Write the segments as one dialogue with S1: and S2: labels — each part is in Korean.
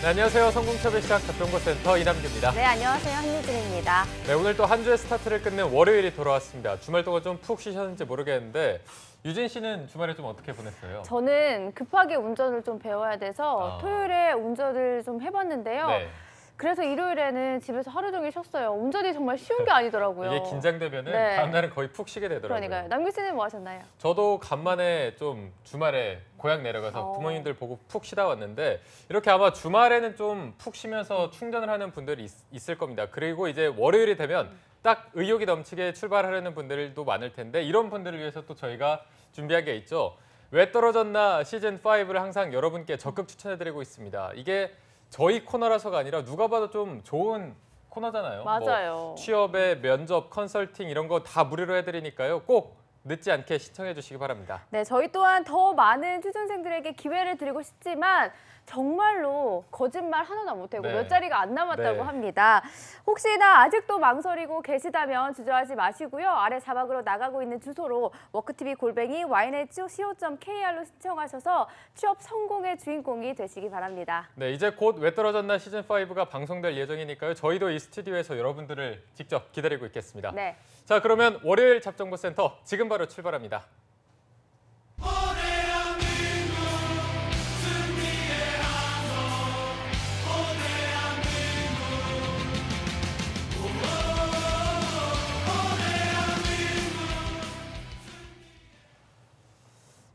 S1: 네, 안녕하세요. 성공섭의 시작 잡정보센터 이남규입니다.
S2: 네, 안녕하세요. 한유진입니다.
S1: 네, 오늘 또 한 주의 스타트를 끝낸 월요일이 돌아왔습니다. 주말 동안 좀 푹 쉬셨는지 모르겠는데 유진 씨는 주말에 좀 어떻게 보냈어요?
S2: 저는 급하게 운전을 좀 배워야 돼서 토요일에 운전을 좀 해봤는데요.
S1: 네.
S2: 그래서 일요일에는 집에서 하루 종일 쉬었어요. 운전이 정말 쉬운 게 아니더라고요.
S1: 이게 긴장되면은
S2: 네.
S1: 다음 날은 거의 푹 쉬게 되더라고요.
S2: 그러니까요. 남규 씨는 뭐 하셨나요?
S1: 저도 간만에 좀 주말에 고향 내려가서 부모님들 보고 푹 쉬다 왔는데 이렇게 아마 주말에는 좀 푹 쉬면서 충전을 하는 분들이 있을 겁니다. 그리고 이제 월요일이 되면 딱 의욕이 넘치게 출발하려는 분들도 많을 텐데 이런 분들을 위해서 또 저희가 준비한 게 있죠. 왜 떨어졌나 시즌5를 항상 여러분께 적극 추천해드리고 있습니다. 이게 저희 코너라서가 아니라 누가 봐도 좀 좋은 코너잖아요.
S2: 맞아요.
S1: 뭐 취업에 면접, 컨설팅 이런 거 다 무료로 해드리니까요. 꼭 늦지 않게 시청해 주시기 바랍니다.
S2: 네, 저희 또한 더 많은 취준생들에게 기회를 드리고 싶지만 정말로 거짓말 하나도 못하고
S1: 네.
S2: 몇 자리가 안 남았다고
S1: 네.
S2: 합니다. 혹시나 아직도 망설이고 계시다면 주저하지 마시고요. 아래 자막으로 나가고 있는 주소로 worktv@ynet.co.kr로 신청하셔서 취업 성공의 주인공이 되시기 바랍니다.
S1: 네, 이제 곧 왜 떨어졌나 시즌5가 방송될 예정이니까요. 저희도 이 스튜디오에서 여러분들을 직접 기다리고 있겠습니다.
S2: 네.
S1: 자, 그러면 월요일 잡정보센터 지금 바로 출발합니다.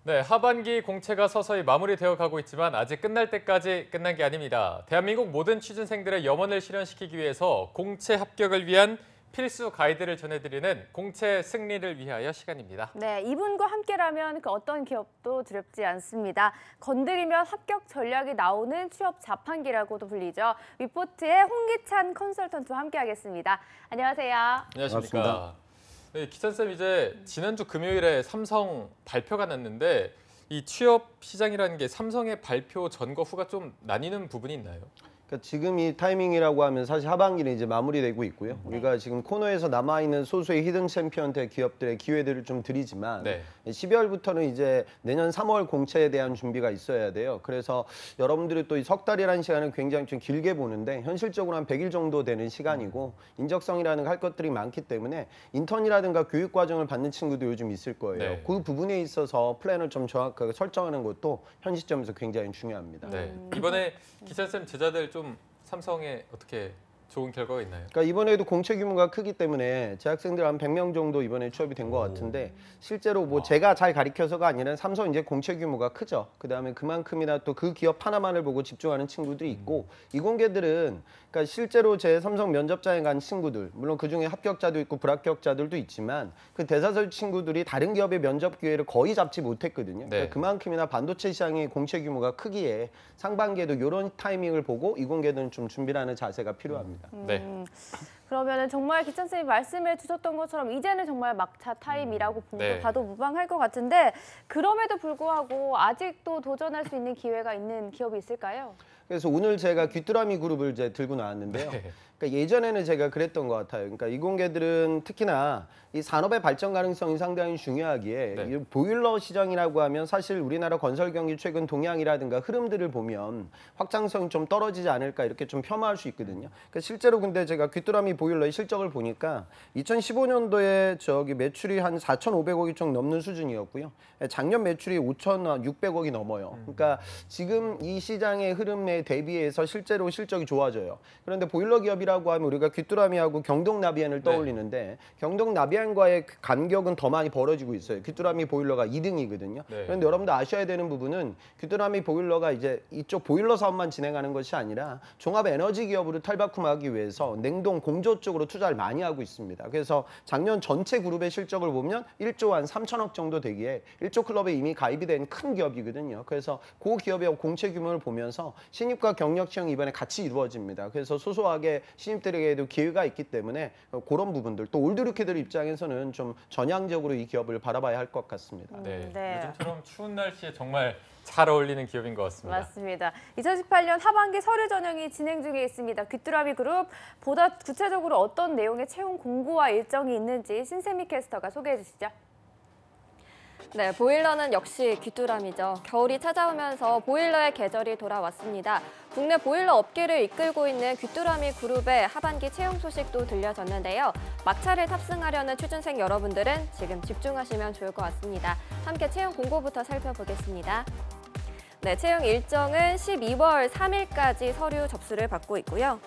S1: 네, 하반기 공채가 서서히 마무리되어 가고 있지만 아직 끝날 때까지 끝난 게 아닙니다. 대한민국 모든 취준생들의 염원을 실현시키기 위해서 공채 합격을 위한 필수 가이드를 전해드리는 공채 승리를 위하여 시간입니다.
S2: 네, 이분과 함께라면 그 어떤 기업도 두렵지 않습니다. 건드리면 합격 전략이 나오는 취업 자판기라고도 불리죠. 위포트의 홍기찬 컨설턴트와 함께하겠습니다. 안녕하세요.
S1: 안녕하십니까.
S3: 반갑습니다.
S1: 네, 기찬쌤 이제 지난주 금요일에 삼성 발표가 났는데 이 취업 시장이라는 게 삼성의 발표 전과 후가 좀 나뉘는 부분이 있나요?
S3: 그러니까 지금 이 타이밍이라고 하면 사실 하반기는 이제 마무리되고 있고요. 우리가 지금 코너에서 남아있는 소수의 히든 챔피언들 기업들의 기회들을 좀 드리지만
S1: 네.
S3: 12월부터는 이제 내년 3월 공채에 대한 준비가 있어야 돼요. 그래서 여러분들이 또 이 석 달이라는 시간을 굉장히 좀 길게 보는데 현실적으로 한 100일 정도 되는 시간이고 인적성이라는 할 것들이 많기 때문에 인턴이라든가 교육 과정을 받는 친구도 요즘 있을 거예요.
S1: 네.
S3: 그 부분에 있어서 플랜을 좀 정확하게 설정하는 것도 현 시점에서 굉장히 중요합니다.
S1: 네. 이번에 기찬쌤 제자들 좀 삼성에 어떻게 좋은 결과가 있나요?
S3: 그러니까 이번에도 공채 규모가 크기 때문에 재학생들 한 100명 정도 이번에 취업이 된 것 같은데 실제로 뭐 제가 잘 가르쳐서가 아니라 삼성 이제 공채 규모가 크죠. 그다음에 그만큼이나 또 그 기업 하나만을 보고 집중하는 친구들이 있고 이공계들은 그러니까 실제로 제 삼성 면접장에 간 친구들 물론 그중에 합격자도 있고 불합격자들도 있지만 그 대사설 친구들이 다른 기업의 면접 기회를 거의 잡지 못했거든요.
S1: 네.
S3: 그러니까 그만큼이나 반도체 시장의 공채 규모가 크기에 상반기에도 이런 타이밍을 보고 이공계들은 좀 준비하는 자세가 필요합니다.
S1: 네.
S2: 그러면은 정말 기찬 쌤이 말씀해 주셨던 것처럼 이제는 정말 막차 타임이라고
S1: 네.
S2: 봐도 무방할 것 같은데 그럼에도 불구하고 아직도 도전할 수 있는 기회가 있는 기업이 있을까요?
S3: 그래서 오늘 제가 귀뚜라미 그룹을 이제 들고 나왔는데요.
S1: 네.
S3: 그러니까 예전에는 제가 그랬던 것 같아요. 그러니까 이공계들은 특히나 이 산업의 발전 가능성이 상당히 중요하기에
S1: 네.
S3: 이 보일러 시장이라고 하면 사실 우리나라 건설 경기 최근 동향이라든가 흐름들을 보면 확장성이 좀 떨어지지 않을까 이렇게 좀 폄하할 수 있거든요. 그러니까 실제로 근데 제가 귀뚜라미 보일러의 실적을 보니까 2015년도에 저기 매출이 한 4,500억이 좀 넘는 수준이었고요. 작년 매출이 5,600억이 넘어요. 그러니까 지금 이 시장의 흐름에 대비해서 실제로 실적이 좋아져요. 그런데 보일러 기업이라고 하면 우리가 귀뚜라미하고 경동나비엔을 떠올리는데 경동나비엔과의 간격은 더 많이 벌어지고 있어요. 귀뚜라미 보일러가 2등이거든요.
S1: 네.
S3: 그런데 여러분들 아셔야 되는 부분은 귀뚜라미 보일러가 이제 이쪽 보일러 사업만 진행하는 것이 아니라 종합 에너지 기업으로 탈바꿈하기 위해서 냉동 공조 쪽으로 투자를 많이 하고 있습니다. 그래서 작년 전체 그룹의 실적을 보면 1조 한 3천억 정도 되기에 1조 클럽에 이미 가입이 된 큰 기업이거든요. 그래서 그 기업의 공채 규모를 보면서 신입과 경력 채용이 이번에 같이 이루어집니다. 그래서 소소하게 신입들에게도 기회가 있기 때문에 그런 부분들 또 올드루키들 입장에서는 좀 전향적으로 이 기업을 바라봐야 할 것 같습니다.
S1: 네.
S2: 네.
S1: 요즘처럼 추운 날씨에 정말 잘 어울리는 기업인 것 같습니다.
S2: 맞습니다. 2018년 하반기 서류 전형이 진행 중에 있습니다. 귀뚜라미 그룹 보다 구체적으로 어떤 내용의 채용 공고와 일정이 있는지 신세미 캐스터가 소개해 주시죠.
S4: 네, 보일러는 역시 귀뚜라미죠. 겨울이 찾아오면서 보일러의 계절이 돌아왔습니다. 국내 보일러 업계를 이끌고 있는 귀뚜라미 그룹의 하반기 채용 소식도 들려졌는데요. 막차를 탑승하려는 취준생 여러분들은 지금 집중하시면 좋을 것 같습니다. 함께 채용 공고부터 살펴보겠습니다. 네, 채용 일정은 12월 3일까지 서류 접수를 받고 있고요.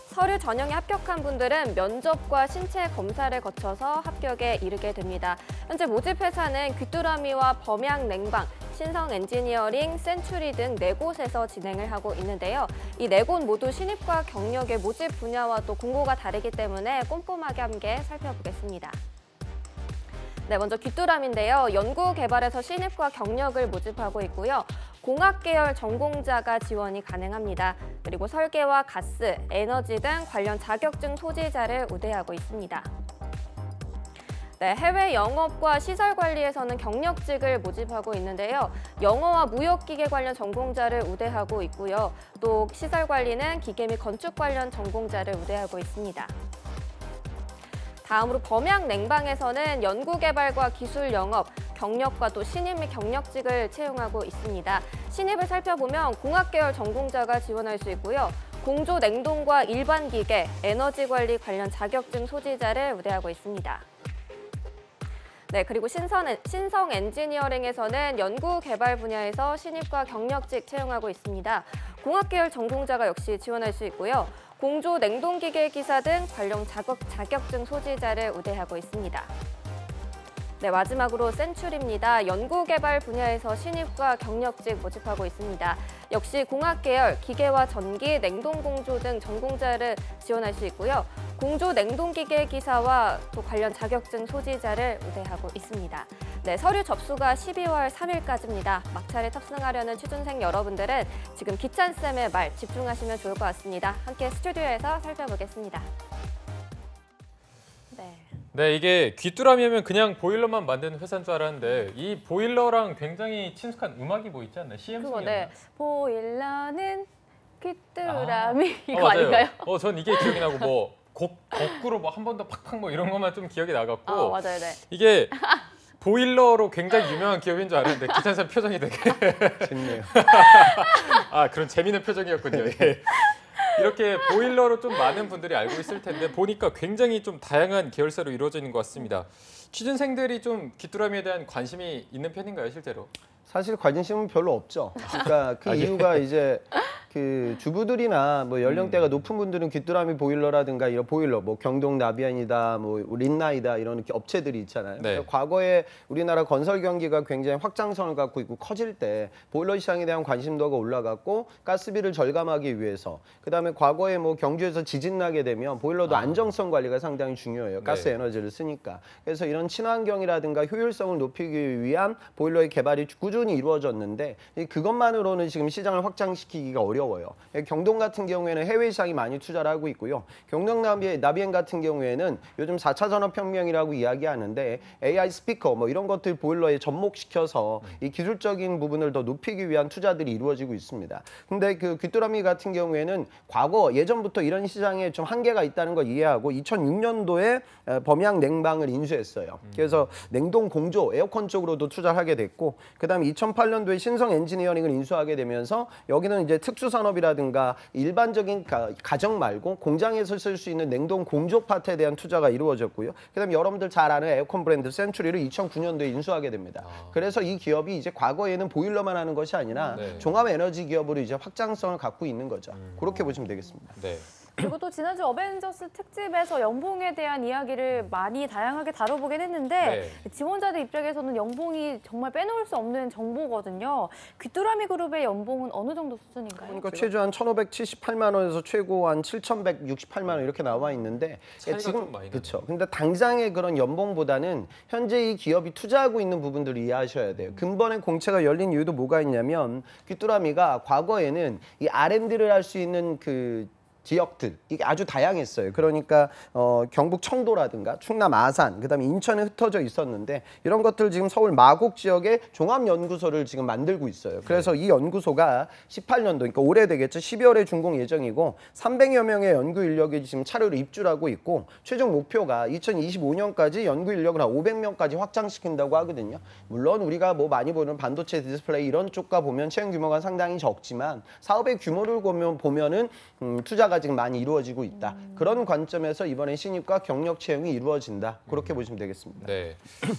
S4: 서류 전형에 합격한 분들은 면접과 신체 검사를 거쳐서 합격에 이르게 됩니다. 현재 모집 회사는 귀뚜라미와 범양 냉방, 신성 엔지니어링, 센츄리 등 4곳에서 진행을 하고 있는데요. 이 4곳 모두 신입과 경력의 모집 분야와 또 공고가 다르기 때문에 꼼꼼하게 함께 살펴보겠습니다. 네, 먼저 귀뚜라미인데요. 연구 개발에서 신입과 경력을 모집하고 있고요. 공학 계열 전공자가 지원이 가능합니다. 그리고 설계와 가스, 에너지 등 관련 자격증 소지자를 우대하고 있습니다. 네, 해외 영업과 시설 관리에서는 경력직을 모집하고 있는데요. 영어와 무역기계 관련 전공자를 우대하고 있고요. 또 시설 관리는 기계 및 건축 관련 전공자를 우대하고 있습니다. 다음으로 범양 냉방에서는 연구개발과 기술 영업, 경력과 또 신입 및 경력직을 채용하고 있습니다. 신입을 살펴보면 공학 계열 전공자가 지원할 수 있고요. 공조 냉동과 일반 기계, 에너지 관리 관련 자격증 소지자를 우대하고 있습니다. 네, 그리고 신성 엔지니어링에서는 연구 개발 분야에서 신입과 경력직 채용하고 있습니다. 공학 계열 전공자가 역시 지원할 수 있고요. 공조 냉동기계 기사 등 관련 자격증 소지자를 우대하고 있습니다. 네, 마지막으로 센츄리입니다. 연구개발 분야에서 신입과 경력직 모집하고 있습니다. 역시 공학 계열, 기계와 전기, 냉동공조 등 전공자를 지원할 수 있고요. 공조 냉동기계 기사와 또 관련 자격증 소지자를 우대하고 있습니다. 네, 서류 접수가 12월 3일까지입니다. 막차를 탑승하려는 취준생 여러분들은 지금 기찬쌤의 말 집중하시면 좋을 것 같습니다. 함께 스튜디오에서 살펴보겠습니다.
S1: 네, 이게 귀뚜라미면 그냥 보일러만 만드는 회사인 줄 알았는데 이 보일러랑 굉장히 친숙한 음악이 뭐 있지 않나요? CM송이었나요?
S2: 네. 보일러는 귀뚜라미 이거
S1: 맞아요.
S2: 아닌가요?
S1: 전 이게 기억이 나고 뭐 거꾸로 뭐 한 번 더 팍팍 뭐 이런 것만 좀 기억이 나갔고
S2: 맞아요, 네.
S1: 이게 보일러로 굉장히 유명한 기업인 줄 알았는데 기찬 표정이 되게
S3: 재밌네요.
S1: 그런 재미있는 표정이었군요. 예. 이렇게 보일러로 좀 많은 분들이 알고 있을 텐데 보니까 굉장히 좀 다양한 계열사로 이루어져 있는 것 같습니다. 취준생들이 좀 귀뚜라미에 대한 관심이 있는 편인가요, 실제로?
S3: 사실 관심은 별로 없죠. 그러니까 그 이유가 이제 그 주부들이나 뭐 연령대가 높은 분들은 귀뚜라미 보일러라든가 이런 보일러, 뭐 경동 나비안이다, 뭐 린나이다 이런 업체들이 있잖아요.
S1: 네.
S3: 그러니까 과거에 우리나라 건설 경기가 굉장히 확장성을 갖고 있고 커질 때 보일러 시장에 대한 관심도가 올라갔고 가스비를 절감하기 위해서 그다음에 과거에 뭐 경주에서 지진 나게 되면 보일러도 안정성 관리가 상당히 중요해요. 가스
S1: 네.
S3: 에너지를 쓰니까. 그래서 이런 친환경이라든가 효율성을 높이기 위한 보일러의 개발이 꾸준히 이루어졌는데 그것만으로는 지금 시장을 확장시키기가 어려워요. 경동 같은 경우에는 해외 시장이 많이 투자를 하고 있고요. 경동 나비엔 같은 경우에는 요즘 4차 산업혁명이라고 이야기하는데 AI 스피커 뭐 이런 것들 보일러에 접목시켜서 이 기술적인 부분을 더 높이기 위한 투자들이 이루어지고 있습니다. 근데 그 귀뚜라미 같은 경우에는 과거 예전부터 이런 시장에 좀 한계가 있다는 걸 이해하고 2006년도에 범양 냉방을 인수했어요. 그래서 냉동 공조, 에어컨 쪽으로도 투자를 하게 됐고 그다음에 2008년도에 신성 엔지니어링을 인수하게 되면서 여기는 이제 특수 산업이라든가 일반적인 가정 말고 공장에서 쓸 수 있는 냉동 공조 파트에 대한 투자가 이루어졌고요. 그다음에 여러분들 잘 아는 에어컨 브랜드 센츄리를 2009년도에 인수하게 됩니다. 그래서 이 기업이 이제 과거에는 보일러만 하는 것이 아니라
S1: 네.
S3: 종합 에너지 기업으로 이제 확장성을 갖고 있는 거죠. 그렇게 보시면 되겠습니다.
S1: 네.
S2: 그리고 또 지난주 어벤져스 특집에서 연봉에 대한 이야기를 많이 다양하게 다뤄보긴 했는데 지원자들 입장에서는 연봉이 정말 빼놓을 수 없는 정보거든요. 귀뚜라미 그룹의 연봉은 어느 정도 수준인가요?
S3: 그러니까 최저한 1,578만 원에서 최고 한 7,168만 원 이렇게 나와 있는데
S1: 차이가
S3: 지금
S1: 좀 많이
S3: 그렇죠. 근데 당장의 그런 연봉보다는 현재 이 기업이 투자하고 있는 부분들을 이해하셔야 돼요. 근본의 공채가 열린 이유도 뭐가 있냐면 귀뚜라미가 과거에는 이 R&D를 할 수 있는 그 지역들 이게 아주 다양했어요. 그러니까 경북 청도라든가 충남 아산, 그다음에 인천에 흩어져 있었는데 이런 것들 지금 서울 마곡 지역에 종합연구소를 지금 만들고 있어요. 그래서 이 연구소가 18년도, 그러니까 올해 되겠죠. 12월에 준공 예정이고 300여 명의 연구 인력이 지금 차례로 입주를 하고 있고 최종 목표가 2025년까지 연구 인력을 한 500명까지 확장시킨다고 하거든요. 물론 우리가 뭐 많이 보는 반도체 디스플레이 이런 쪽과 보면 채용 규모가 상당히 적지만 사업의 규모를 보면은 투자가 지금 많이 이루어지고 있다. 그런 관점에서 이번에 신입과 경력 채용이 이루어진다. 그렇게 보시면 되겠습니다.
S1: 네.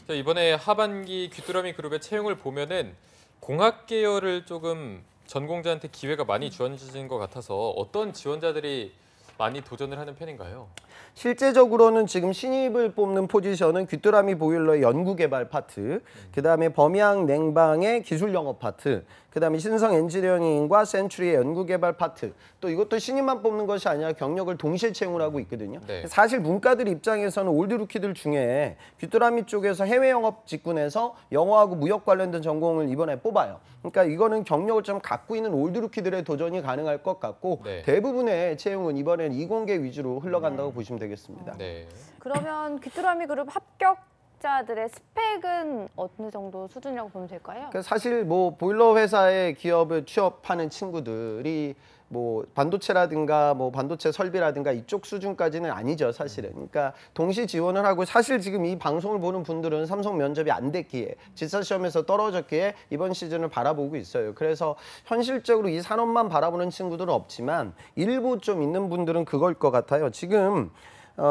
S1: 자, 이번에 하반기 귀뚜라미 그룹의 채용을 보면은 공학 계열을 조금 전공자한테 기회가 많이 주어진 것 같아서 어떤 지원자들이 많이 도전을 하는 편인가요?
S3: 실제적으로는 지금 신입을 뽑는 포지션은 귀뚜라미 보일러의 연구개발 파트, 그다음에 범양 냉방의 기술 영업 파트, 그다음에 신성 엔지니어링과 센츄리의 연구개발 파트. 또 이것도 신입만 뽑는 것이 아니라 경력을 동시에 채용을 하고 있거든요.
S1: 네.
S3: 사실 문과들 입장에서는 올드 루키들 중에 귀뚜라미 쪽에서 해외 영업 직군에서 영어하고 무역 관련된 전공을 이번에 뽑아요. 그러니까 이거는 경력을 좀 갖고 있는 올드 루키들의 도전이 가능할 것 같고
S1: 네.
S3: 대부분의 채용은 이번에는 이공계 위주로 흘러간다고 보시면 되겠습니다.
S1: 네.
S2: 그러면 귀뚜라미 그룹 합격자들의 스펙은 어느 정도 수준이라고 보면 될까요?
S3: 그러니까 사실 뭐 보일러 회사의 기업을 취업하는 친구들이 뭐 반도체라든가 뭐 반도체 설비라든가 이쪽 수준까지는 아니죠, 사실은. 그러니까 동시 지원을 하고 사실 지금 이 방송을 보는 분들은 삼성 면접이 안 됐기에 지사 시험에서 떨어졌기에 이번 시즌을 바라보고 있어요. 그래서 현실적으로 이 산업만 바라보는 친구들은 없지만 일부 좀 있는 분들은 그걸 것 같아요. 지금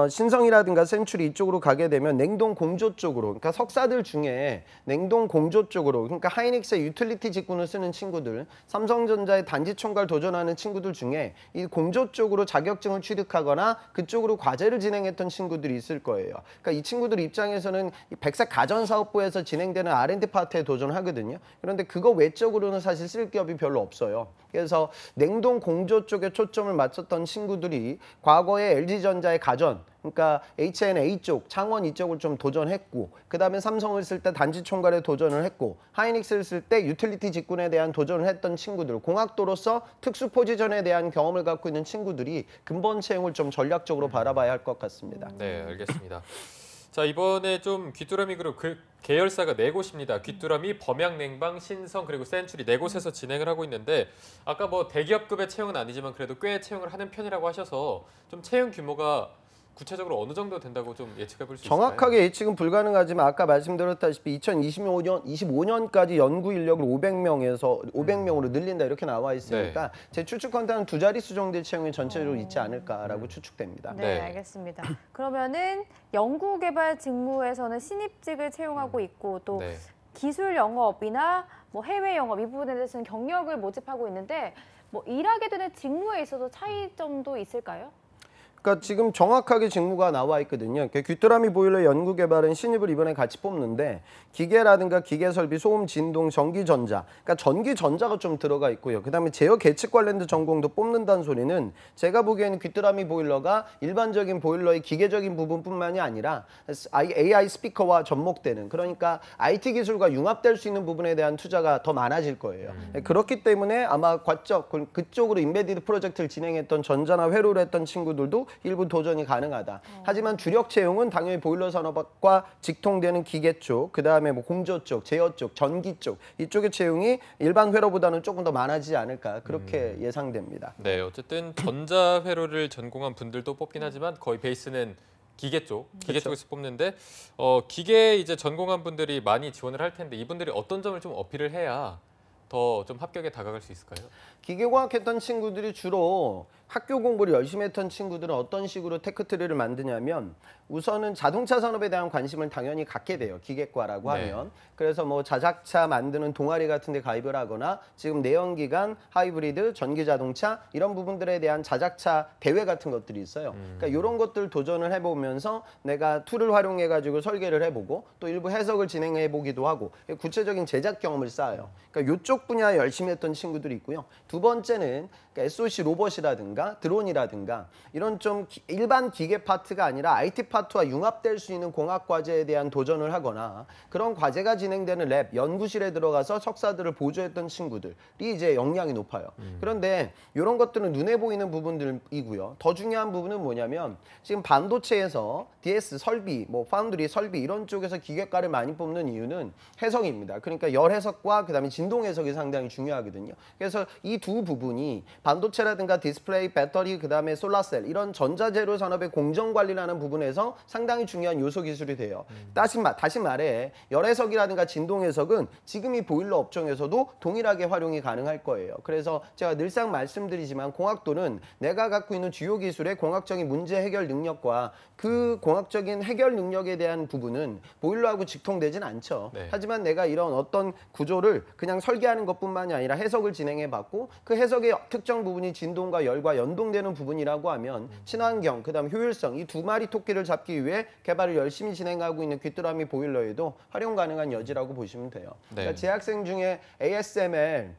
S3: 신성이라든가 센츄리 이쪽으로 가게 되면 냉동 공조 쪽으로, 그러니까 석사들 중에 냉동 공조 쪽으로, 그러니까 하이닉스의 유틸리티 직군을 쓰는 친구들, 삼성전자의 단지 총괄 도전하는 친구들 중에 이 공조 쪽으로 자격증을 취득하거나 그쪽으로 과제를 진행했던 친구들이 있을 거예요. 그러니까 이 친구들 입장에서는 백색 가전사업부에서 진행되는 R&D 파트에 도전하거든요. 그런데 그거 외적으로는 사실 쓸 기업이 별로 없어요. 그래서 냉동 공조 쪽에 초점을 맞췄던 친구들이 과거에 LG전자의 가전, 그러니까 HNA 쪽, 창원 이쪽을 좀 도전했고, 그 다음에 삼성을 쓸 때 단지 총괄에 도전을 했고, 하이닉스를 쓸 때 유틸리티 직군에 대한 도전을 했던 친구들, 공학도로서 특수 포지션에 대한 경험을 갖고 있는 친구들이 근본 채용을 좀 전략적으로 바라봐야 할 것 같습니다.
S1: 네, 알겠습니다. 자, 이번에 좀 귀뚜라미 그룹 그 계열사가 네 곳입니다. 귀뚜라미, 범양냉방, 신성 그리고 센츄리 네 곳에서 진행을 하고 있는데 아까 뭐 대기업급의 채용은 아니지만 그래도 꽤 채용을 하는 편이라고 하셔서 좀 채용 규모가 구체적으로 어느 정도 된다고 좀 예측해 볼 수 있을까요?
S3: 정확하게 예측은 불가능하지만 아까 말씀드렸다시피 2025년까지 연구 인력을 500명으로 늘린다 이렇게 나와 있으니까 제 추측컨대 한 두 자릿수 정도의 채용이 전체적으로 있지 않을까라고 추측됩니다.
S2: 네,
S1: 네.
S2: 알겠습니다. 그러면은 연구개발 직무에서는 신입직을 채용하고 있고 또
S1: 네.
S2: 기술 영업이나 뭐 해외 영업 이 부분에 대해서는 경력을 모집하고 있는데 뭐 일하게 되는 직무에 있어서 차이점도 있을까요?
S3: 그러니까 지금 정확하게 직무가 나와 있거든요. 귀뚜라미 보일러 연구 개발은 신입을 이번에 같이 뽑는데 기계라든가 기계 설비, 소음, 진동, 전기전자, 그러니까 전기전자가 좀 들어가 있고요. 그다음에 제어 계측 관련된 전공도 뽑는다는 소리는 제가 보기에는 귀뚜라미 보일러가 일반적인 보일러의 기계적인 부분뿐만이 아니라 AI 스피커와 접목되는, 그러니까 IT 기술과 융합될 수 있는 부분에 대한 투자가 더 많아질 거예요. 그렇기 때문에 아마 그쪽으로 인베디드 프로젝트를 진행했던 전자나 회로를 했던 친구들도 일부 도전이 가능하다. 하지만 주력 채용은 당연히 보일러 산업과 직통되는 기계 쪽, 그다음에 뭐 공조 쪽, 제어 쪽, 전기 쪽 이쪽의 채용이 일반 회로보다는 조금 더 많아지지 않을까 그렇게 예상됩니다.
S1: 네, 어쨌든 전자 회로를 전공한 분들도 뽑긴 하지만 거의 베이스는 기계 쪽에서 뽑는데 기계 이제 전공한 분들이 많이 지원을 할 텐데 이분들이 어떤 점을 좀 어필을 해야 더 좀 합격에 다가갈 수 있을까요?
S3: 기계공학 했던 친구들이 주로 학교 공부를 열심히 했던 친구들은 어떤 식으로 테크트리를 만드냐면 우선은 자동차 산업에 대한 관심을 당연히 갖게 돼요. 기계과라고
S1: 네.
S3: 하면. 그래서 뭐 자작차 만드는 동아리 같은 데 가입을 하거나 지금 내연기관, 하이브리드, 전기자동차 이런 부분들에 대한 자작차 대회 같은 것들이 있어요. 그러니까 이런 것들 도전을 해보면서 내가 툴을 활용해가지고 설계를 해보고 또 일부 해석을 진행해보기도 하고 구체적인 제작 경험을 쌓아요. 그러니까 이쪽 그쪽 분야 열심히 했던 친구들이 있고요. 두 번째는 그러니까 SOC 로봇이라든가 드론이라든가 이런 좀 일반 기계 파트가 아니라 IT 파트와 융합될 수 있는 공학 과제에 대한 도전을 하거나 그런 과제가 진행되는 랩, 연구실에 들어가서 석사들을 보조했던 친구들이 이제 역량이 높아요. 그런데 이런 것들은 눈에 보이는 부분들이고요. 더 중요한 부분은 뭐냐면 지금 반도체에서 DS 설비, 뭐 파운드리 설비 이런 쪽에서 기계과를 많이 뽑는 이유는 해석입니다. 그러니까 열 해석과 그다음에 진동 해석이 상당히 중요하거든요. 그래서 이 두 부분이 반도체라든가 디스플레이, 배터리, 그다음에 솔라셀 이런 전자재료 산업의 공정 관리라는 부분에서 상당히 중요한 요소 기술이 돼요. 다시 말해 열 해석이라든가 진동 해석은 지금 이 보일러 업종에서도 동일하게 활용이 가능할 거예요. 그래서 제가 늘상 말씀드리지만 공학도는 내가 갖고 있는 주요 기술의 공학적인 문제 해결 능력과 그 공학적인 해결 능력에 대한 부분은 보일러하고 직통되진 않죠.
S1: 네.
S3: 하지만 내가 이런 어떤 구조를 그냥 설계하는 것뿐만이 아니라 해석을 진행해 봤고 그 해석의 특정 부분이 진동과 열과 연동되는 부분이라고 하면 친환경, 그다음 효율성 이 두 마리 토끼를 잡기 위해 개발을 열심히 진행하고 있는 귀뚜라미 보일러에도 활용 가능한 여지라고 보시면 돼요.
S1: 네.
S3: 그러니까 재학생 중에 ASML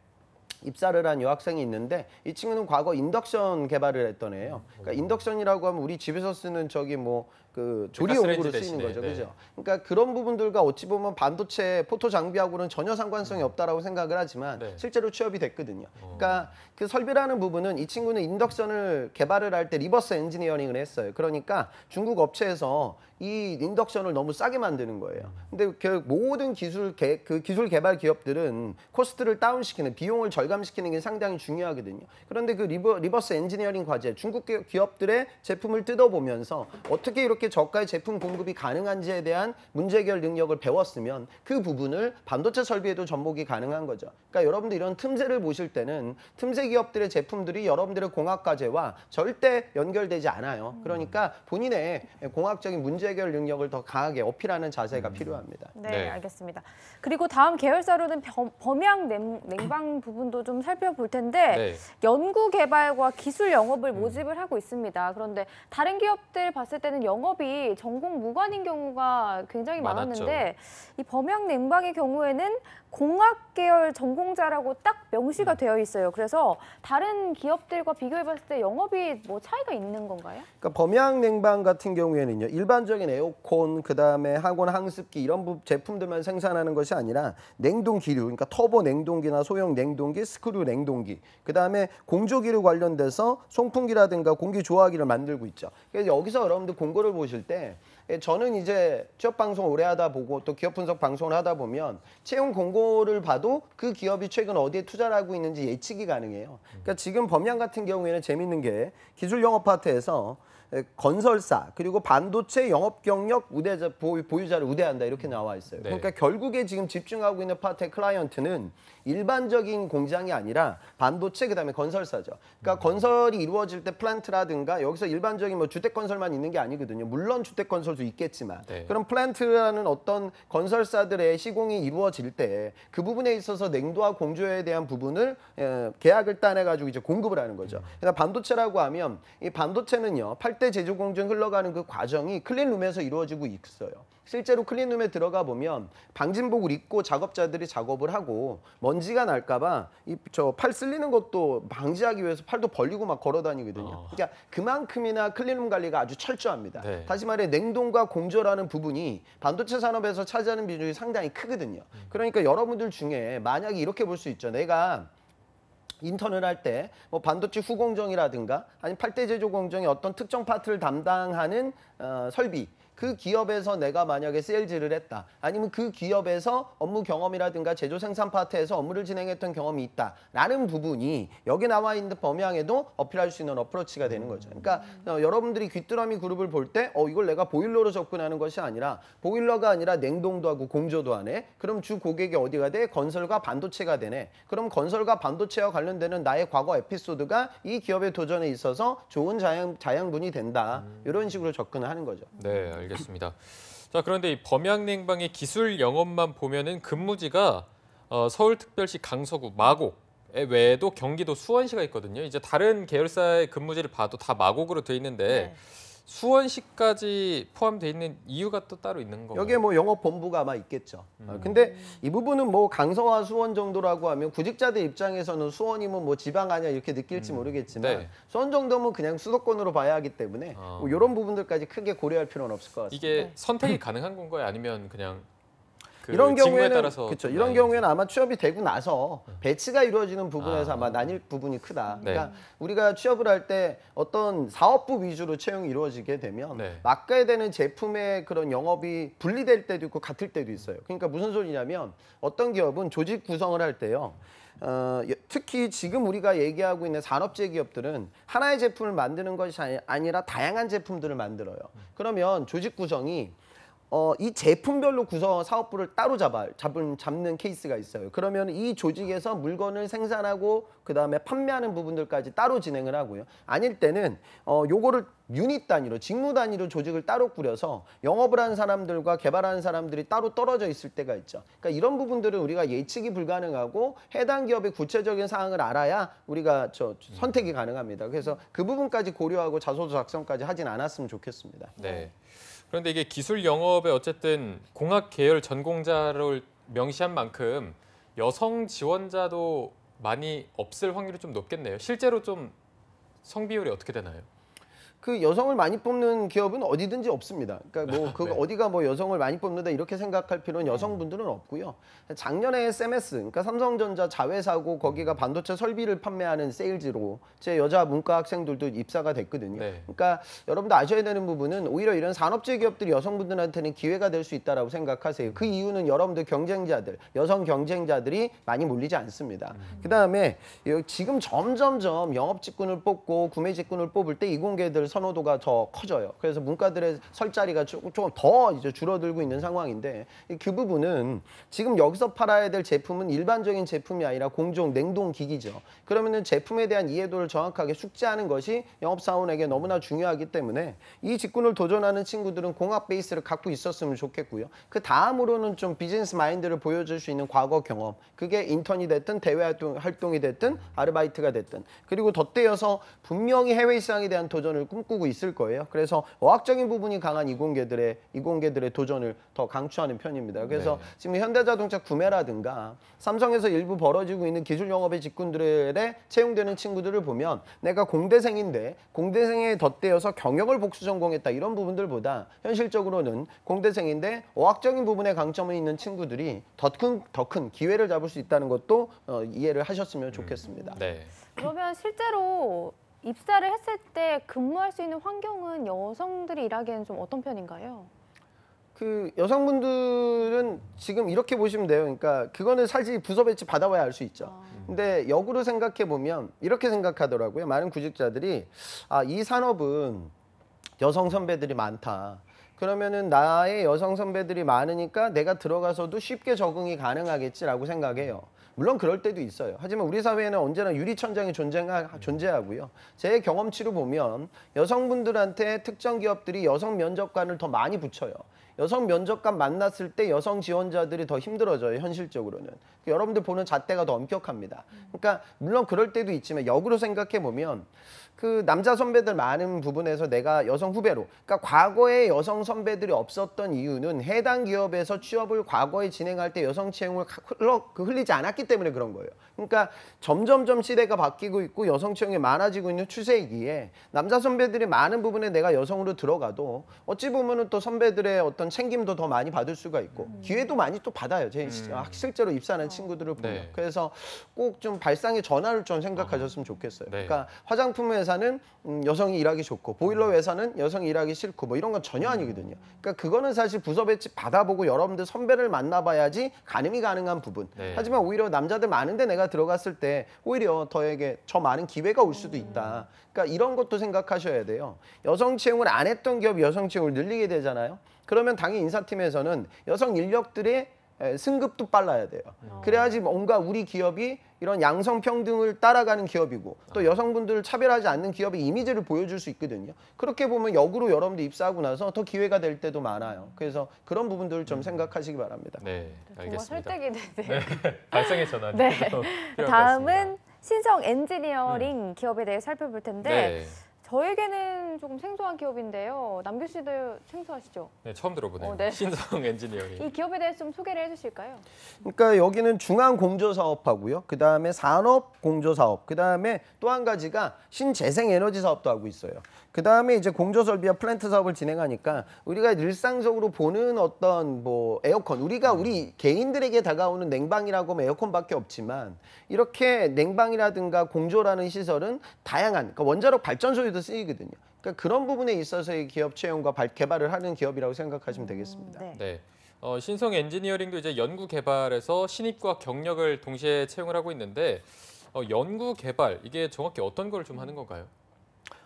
S3: 입사를 한 여학생이 있는데 이 친구는 과거 인덕션 개발을 했던 애예요. 그러니까 인덕션이라고 하면 우리 집에서 쓰는 저기 뭐 그 조리용으로
S1: 가스레인지
S3: 쓰이는
S1: 대신에,
S3: 거죠,
S1: 네.
S3: 그죠? 그러니까 그런 부분들과 어찌 보면 반도체 포토 장비하고는 전혀 상관성이 없다라고 생각을 하지만
S1: 네.
S3: 실제로 취업이 됐거든요. 그러니까 그 설비라는 부분은 이 친구는 인덕션을 개발을 할 때 리버스 엔지니어링을 했어요. 그러니까 중국 업체에서 이 인덕션을 너무 싸게 만드는 거예요. 근데 그 모든 기술 개발 기업들은 코스트를 다운시키는 비용을 절감시키는 게 상당히 중요하거든요. 그런데 그 리버스 엔지니어링 과제 중국 기업들의 제품을 뜯어보면서 어떻게 이렇게 저가의 제품 공급이 가능한지에 대한 문제 해결 능력을 배웠으면 그 부분을 반도체 설비에도 접목이 가능한 거죠. 그러니까 여러분들 이런 틈새를 보실 때는 틈새 기업들의 제품들이 여러분들의 공학 과제와 절대 연결되지 않아요. 그러니까 본인의 공학적인 문제 해결 능력을 더 강하게 어필하는 자세가 필요합니다.
S2: 네,
S1: 네.
S2: 알겠습니다. 그리고 다음 계열사로는 범양 냉방 부분도 좀 살펴볼 텐데
S1: 네.
S2: 연구 개발과 기술 영업을 모집을 하고 있습니다. 그런데 다른 기업들 봤을 때는 영업이 전공 무관인 경우가 굉장히
S1: 많았죠.
S2: 많았는데 이 범양 냉방의 경우에는 공학 계열 전공자라고 딱 명시가 되어 있어요. 그래서 다른 기업들과 비교해 봤을 때 영업이 뭐 차이가 있는 건가요?
S3: 그러니까 범양 냉방 같은 경우에는요. 일반적인 에어컨, 그다음에 항온 항습기 이런 제품들만 생산하는 것이 아니라 냉동 기류, 그러니까 터보 냉동기나 소형 냉동기, 스크류 냉동기, 그다음에 공조기류 관련돼서 송풍기라든가 공기 조화기를 만들고 있죠. 그래서 여기서 여러분들 공고를 보실 때 저는 이제 취업 방송 오래 하다 보고 또 기업 분석 방송을 하다 보면 채용 공고를 봐도 그 기업이 최근 어디에 투자를 하고 있는지 예측이 가능해요. 그러니까 지금 범양 같은 경우에는 재밌는 게 기술 영업 파트에서 건설사 그리고 반도체 영업 경력 보유자를 우대한다 이렇게 나와 있어요.
S1: 네.
S3: 그러니까 결국에 지금 집중하고 있는 파트의 클라이언트는 일반적인 공장이 아니라 반도체 그다음에 건설사죠. 그러니까 건설이 이루어질 때 플랜트라든가 여기서 일반적인 뭐 주택 건설만 있는 게 아니거든요. 물론 주택 건설도 있겠지만
S1: 네.
S3: 그런 플랜트라는 어떤 건설사들의 시공이 이루어질 때 그 부분에 있어서 냉도와 공조에 대한 부분을 계약을 따내 가지고 이제 공급을 하는 거죠. 그러니까 반도체라고 하면 이 반도체는요. 8대 제조 공정 흘러가는 그 과정이 클린룸에서 이루어지고 있어요. 실제로 클린룸에 들어가 보면 방진복을 입고 작업자들이 작업을 하고 먼지가 날까봐 저 팔 쓸리는 것도 방지하기 위해서 팔도 벌리고 막 걸어 다니거든요. 그러니까 그만큼이나 클린룸 관리가 아주 철저합니다.
S1: 네.
S3: 다시 말해 냉동과 공조라는 부분이 반도체 산업에서 차지하는 비중이 상당히 크거든요. 그러니까 여러분들 중에 만약에 이렇게 볼 수 있죠. 내가 인턴을 할 때 뭐 반도체 후공정이라든가 아니면 8대 제조 공정의 어떤 특정 파트를 담당하는 설비 그 기업에서 내가 만약에 세일즈를 했다. 아니면 그 기업에서 업무 경험이라든가 제조 생산 파트에서 업무를 진행했던 경험이 있다라는 부분이 여기 나와 있는 범양에도 어필할 수 있는 어프로치가 되는 거죠. 그러니까 여러분들이 귀뚜라미 그룹을 볼 때 이걸 내가 보일러로 접근하는 것이 아니라 보일러가 아니라 냉동도 하고 공조도 하네. 그럼 주 고객이 어디가 돼? 건설과 반도체가 되네. 그럼 건설과 반도체와 관련되는 나의 과거 에피소드가 이 기업의 도전에 있어서 좋은 자양분이 된다. 이런 식으로 접근을 하는 거죠.
S1: 네, 알겠습니다. 자, 그런데 이 범양냉방의 기술 영업만 보면은 근무지가 서울특별시 강서구 마곡 외에도 경기도 수원시가 있거든요. 이제 다른 계열사의 근무지를 봐도 다 마곡으로 돼 있는데
S2: 네.
S1: 수원시까지 포함되어 있는 이유가 또 따로 있는 건가요?
S3: 여기에 뭐 영업본부가 아마 있겠죠. 근데 이 부분은 뭐 강서와 수원 정도라고 하면 구직자들 입장에서는 수원이면 뭐 지방 아니야 이렇게 느낄지 모르겠지만
S1: 네.
S3: 수원 정도면 그냥 수도권으로 봐야 하기 때문에 뭐 이런 부분들까지 크게 고려할 필요는 없을 것 같습니다.
S1: 이게 선택이 가능한 건가요? 아니면 그냥 그
S3: 이런
S1: 직무에
S3: 경우에는
S1: 따라서
S3: 그렇죠. 이런
S1: 나뉘는지?
S3: 경우에는 아마 취업이 되고 나서 배치가 이루어지는 부분에서 아마 나뉠 부분이 크다.
S1: 네.
S3: 그러니까 우리가 취업을 할 때 어떤 사업부 위주로 채용이 이루어지게 되면
S1: 네.
S3: 맡겨야 되는 제품의 그런 영업이 분리될 때도 있고 같을 때도 있어요. 그러니까 무슨 소리냐면 어떤 기업은 조직 구성을 할 때요. 특히 지금 우리가 얘기하고 있는 산업재 기업들은 하나의 제품을 만드는 것이 아니라 다양한 제품들을 만들어요. 그러면 조직 구성이 이 제품별로 사업부를 따로 잡는 케이스가 있어요. 그러면 이 조직에서 물건을 생산하고 그다음에 판매하는 부분들까지 따로 진행을 하고요. 아닐 때는 요거를 유닛 단위로, 직무 단위로 조직을 따로 꾸려서 영업을 하는 사람들과 개발하는 사람들이 따로 떨어져 있을 때가 있죠. 그러니까 이런 부분들은 우리가 예측이 불가능하고 해당 기업의 구체적인 사항을 알아야 우리가 선택이 가능합니다. 그래서 그 부분까지 고려하고 자소서 작성까지 하진 않았으면 좋겠습니다.
S1: 네. 그런데 이게 기술 영업에 어쨌든 공학 계열 전공자를 명시한 만큼 여성 지원자도 많이 없을 확률이 좀 높겠네요. 실제로 좀 성비율이 어떻게 되나요?
S3: 그 여성을 많이 뽑는 기업은 어디든지 없습니다. 그러니까 뭐 그
S1: 네.
S3: 어디가 뭐 여성을 많이 뽑는다 이렇게 생각할 필요는 여성분들은 없고요. 작년에 SMS, 그러니까 삼성전자 자회사고 거기가 반도체 설비를 판매하는 세일즈로 제 여자 문과 학생들도 입사가 됐거든요.
S1: 네.
S3: 그러니까 여러분도 아셔야 되는 부분은 오히려 이런 산업재 기업들이 여성분들한테는 기회가 될 수 있다라고 생각하세요. 그 이유는 여러분들 경쟁자들, 여성 경쟁자들이 많이 몰리지 않습니다. 그다음에 지금 점점점 영업 직군을 뽑고 구매 직군을 뽑을 때 이공계들 선호도가 더 커져요. 그래서 문과들의 설 자리가 조금 더 이제 줄어들고 있는 상황인데 그 부분은 지금 여기서 팔아야 될 제품은 일반적인 제품이 아니라 공정 냉동 기기죠. 그러면은 제품에 대한 이해도를 정확하게 숙지하는 것이 영업사원에게 너무나 중요하기 때문에 이 직군을 도전하는 친구들은 공학 베이스를 갖고 있었으면 좋겠고요. 그 다음으로는 좀 비즈니스 마인드를 보여줄 수 있는 과거 경험. 그게 인턴이 됐든 대외 활동이 됐든 아르바이트가 됐든 그리고 덧대어서 분명히 해외 시장에 대한 도전을 꿈꾸고 있을 거예요. 그래서 어학적인 부분이 강한 이공계들의 도전을 더 강추하는 편입니다. 그래서
S1: 네.
S3: 지금 현대자동차 구매라든가 삼성에서 일부 벌어지고 있는 기술 영업의 직군들에 채용되는 친구들을 보면 내가 공대생인데 공대생에 덧대어서 경영을 복수 전공했다 이런 부분들보다 현실적으로는 공대생인데 어학적인 부분에 강점이 있는 친구들이 더 큰 기회를 잡을 수 있다는 것도 이해를 하셨으면 좋겠습니다.
S1: 네.
S2: 그러면 실제로 입사를 했을 때 근무할 수 있는 환경은 여성들이 일하기에는 좀 어떤 편인가요?
S3: 그 여성분들은 지금 이렇게 보시면 돼요. 그러니까 그거는 사실 부서 배치 받아봐야 알 수 있죠. 근데 역으로 생각해 보면 이렇게 생각하더라고요. 많은 구직자들이 이 산업은 여성 선배들이 많다. 그러면은 나의 여성 선배들이 많으니까 내가 들어가서도 쉽게 적응이 가능하겠지라고 생각해요. 물론 그럴 때도 있어요. 하지만 우리 사회에는 언제나 유리천장이 존재하고요. 제 경험치로 보면 여성분들한테 특정 기업들이 여성 면접관을 더 많이 붙여요. 여성 면접관 만났을 때 여성 지원자들이 더 힘들어져요. 현실적으로는. 여러분들 보는 잣대가 더 엄격합니다. 그러니까 물론 그럴 때도 있지만 역으로 생각해 보면 그 남자 선배들 많은 부분에서 내가 여성 후배로 그러니까 과거에 여성 선배들이 없었던 이유는 해당 기업에서 취업을 과거에 진행할 때 여성 채용을 흘리지 않았기 때문에 그런 거예요. 그러니까 점점점 시대가 바뀌고 있고 여성 채용이 많아지고 있는 추세이기에 남자 선배들이 많은 부분에 내가 여성으로 들어가도 어찌 보면은 또 선배들의 어떤 챙김도 더 많이 받을 수가 있고 기회도 많이 또 받아요. 제 실제로 입사하는 친구들을 보면.
S1: 네.
S3: 그래서 꼭 좀 발상의 전환을 좀 생각하셨으면 좋겠어요.
S1: 네.
S3: 그러니까 화장품 회사는 여성이 일하기 좋고 보일러 회사는 여성이 일하기 싫고 뭐 이런 건 전혀 아니거든요. 그러니까 그거는 사실 부서 배치 받아보고 여러분들 선배를 만나봐야지 가늠이 가능한 부분.
S1: 네.
S3: 하지만 오히려 남자들 많은데 내가 들어갔을 때 오히려 저에게 저 많은 기회가 올 수도 있다. 그러니까 이런 것도 생각하셔야 돼요. 여성 채용을 안 했던 기업이 여성 채용을 늘리게 되잖아요. 그러면 당연히 인사팀에서는 여성 인력들의 승급도 빨라야 돼요. 그래야지 뭔가 우리 기업이 이런 양성평등을 따라가는 기업이고 또 여성분들을 차별하지 않는 기업의 이미지를 보여줄 수 있거든요. 그렇게 보면 역으로 여러분들 입사하고 나서 더 기회가 될 때도 많아요. 그래서 그런 부분들을 좀 생각하시기 바랍니다.
S1: 네,
S2: 정말
S1: 알겠습니다.
S2: 설득이 되네요.
S1: 발상의 전환.
S2: 네.
S1: 필요할 것
S2: 다음은
S1: 같습니다.
S2: 신성 엔지니어링 기업에 대해 살펴볼 텐데
S1: 네.
S2: 저에게는 조금 생소한 기업인데요. 남규 씨도 생소하시죠?
S1: 네, 처음 들어보네요.
S2: 네.
S1: 신성 엔지니어링.
S2: 이 기업에 대해서 좀 소개를 해주실까요?
S3: 그러니까 여기는 중앙공조사업하고요. 그다음에 산업공조사업, 그다음에 또 한 가지가 신재생에너지 사업도 하고 있어요. 그다음에 이제 공조설비와 플랜트 사업을 진행하니까 우리가 일상적으로 보는 어떤 뭐 에어컨, 우리 개인들에게 다가오는 냉방이라고 하면 에어컨밖에 없지만 이렇게 냉방이라든가 공조라는 시설은 다양한, 그러니까 원자력 발전소에도 쓰이거든요. 그러니까 그런 부분에 있어서의 기업 채용과 개발을 하는 기업이라고 생각하시면 되겠습니다.
S2: 네.
S1: 네. 신성 엔지니어링도 이제 연구 개발에서 신입과 경력을 동시에 채용을 하고 있는데 연구 개발 이게 정확히 어떤 걸 좀 하는 건가요?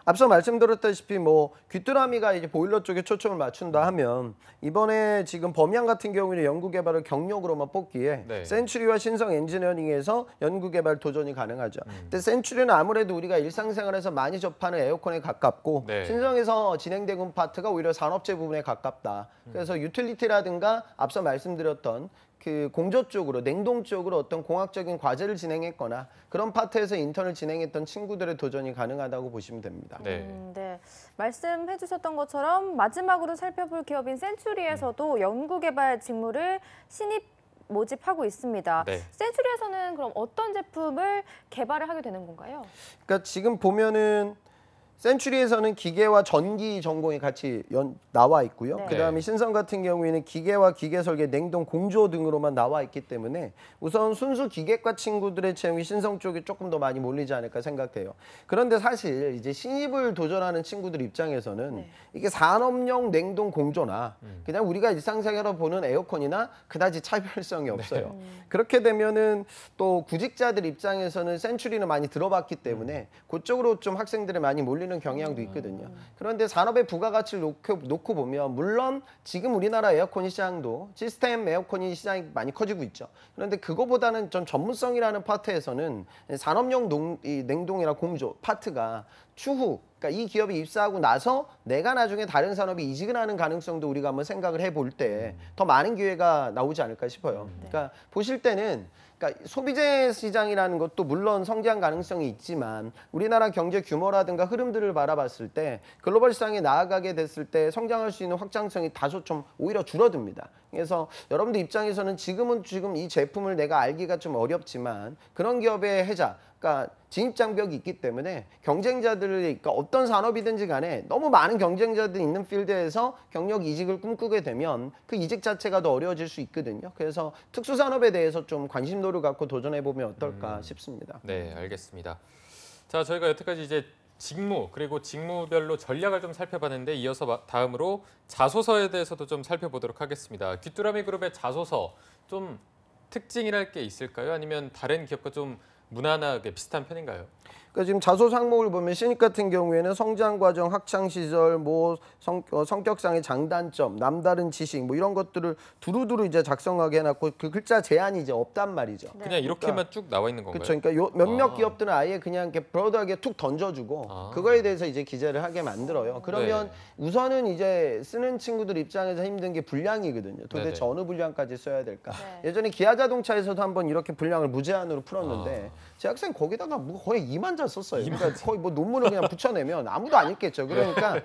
S3: 앞서 말씀드렸다시피 뭐 귀뚜라미가 이제 보일러 쪽에 초점을 맞춘다 하면 이번에 지금 범양 같은 경우는 연구개발을 경력으로만 뽑기에
S1: 네.
S3: 센츄리와 신성 엔지니어링에서 연구개발 도전이 가능하죠. 근데 센츄리는 아무래도 우리가 일상생활에서 많이 접하는 에어컨에 가깝고
S1: 네.
S3: 신성에서 진행되고 있는 파트가 오히려 산업재 부분에 가깝다. 그래서 유틸리티라든가 앞서 말씀드렸던 그 공조 쪽으로, 냉동 쪽으로 어떤 공학적인 과제를 진행했거나 그런 파트에서 인턴을 진행했던 친구들의 도전이 가능하다고 보시면 됩니다.
S1: 네.
S2: 네. 말씀해 주셨던 것처럼 마지막으로 살펴볼 기업인 센츄리에서도 연구개발 직무를 신입 모집하고 있습니다.
S1: 네.
S2: 센츄리에서는 그럼 어떤 제품을 개발을 하게 되는 건가요?
S3: 그러니까 지금 보면은 센츄리에서는 기계와 전기 전공이 같이 나와 있고요.
S2: 네.
S3: 그다음에 신성 같은 경우에는 기계와 기계 설계, 냉동, 공조 등으로만 나와 있기 때문에 우선 순수 기계과 친구들의 채용이 신성 쪽에 조금 더 많이 몰리지 않을까 생각돼요. 그런데 사실 이제 신입을 도전하는 친구들 입장에서는
S2: 네.
S3: 이게 산업용 냉동 공조나 그냥 우리가 일상생활로 보는 에어컨이나 그다지 차별성이 없어요. 그렇게 되면은 또 구직자들 입장에서는 센츄리는 많이 들어봤기 때문에 그쪽으로 좀 학생들이 많이 몰리는 경향도 있거든요. 그런데 산업의 부가가치를 놓고 보면 물론 지금 우리나라 에어컨 시장도 시스템 에어컨이 시장이 많이 커지고 있죠. 그런데 그거보다는 좀 전문성이라는 파트에서는 산업용 냉동이나 공조 파트가 추후, 그러니까 이 기업이 입사하고 나서 내가 나중에 다른 산업에 이직을 하는 가능성도 우리가 한번 생각을 해볼 때 더 많은 기회가 나오지 않을까 싶어요. 그러니까 보실 때는 그러니까 소비재 시장이라는 것도 물론 성장 가능성이 있지만 우리나라 경제 규모라든가 흐름들을 바라봤을 때 글로벌 시장에 나아가게 됐을 때 성장할 수 있는 확장성이 다소 좀 오히려 줄어듭니다. 그래서 여러분들 입장에서는 지금 이 제품을 내가 알기가 좀 어렵지만 그런 기업의 혜자, 그러니까 진입 장벽이 있기 때문에 경쟁자들을, 그러니까 어떤 산업이든지 간에 너무 많은 경쟁자들이 있는 필드에서 경력 이직을 꿈꾸게 되면 그 이직 자체가 더 어려워질 수 있거든요. 그래서 특수 산업에 대해서 좀 관심도를 갖고 도전해 보면 어떨까 싶습니다.
S1: 네, 알겠습니다. 자, 저희가 여태까지 이제 직무 그리고 직무별로 전략을 좀 살펴봤는데 이어서 다음으로 자소서에 대해서도 좀 살펴보도록 하겠습니다. 귀뚜라미 그룹의 자소서 좀 특징이랄 게 있을까요? 아니면 다른 기업과 좀 무난하게 비슷한 편인가요?
S3: 그러니까 지금 자소서 항목을 보면 신입 같은 경우에는 성장 과정, 학창 시절, 뭐 성격상의 장단점, 남다른 지식 뭐 이런 것들을 두루두루 이제 작성하게 해놨고 그 글자 제한이 이제 없단 말이죠.
S1: 그냥 이렇게만 쭉 나와 있는 건가요?
S3: 그렇죠. 그러니까 몇몇
S1: 아.
S3: 기업들은 아예 그냥 이렇게 브로드하게 툭 던져주고 그거에 대해서 이제 기재를 하게 만들어요. 그러면 우선은 이제 쓰는 친구들 입장에서 힘든 게 분량이거든요. 도대체
S1: 네네.
S3: 어느 분량까지 써야 될까?
S2: 네.
S3: 예전에 기아자동차에서도 한번 이렇게 분량을 무제한으로 풀었는데 제 학생 거기다가 뭐 거의 2만 자 썼어요. 그러니까 거의 뭐 논문을 그냥 붙여내면 아무도 안 읽겠죠. 그러니까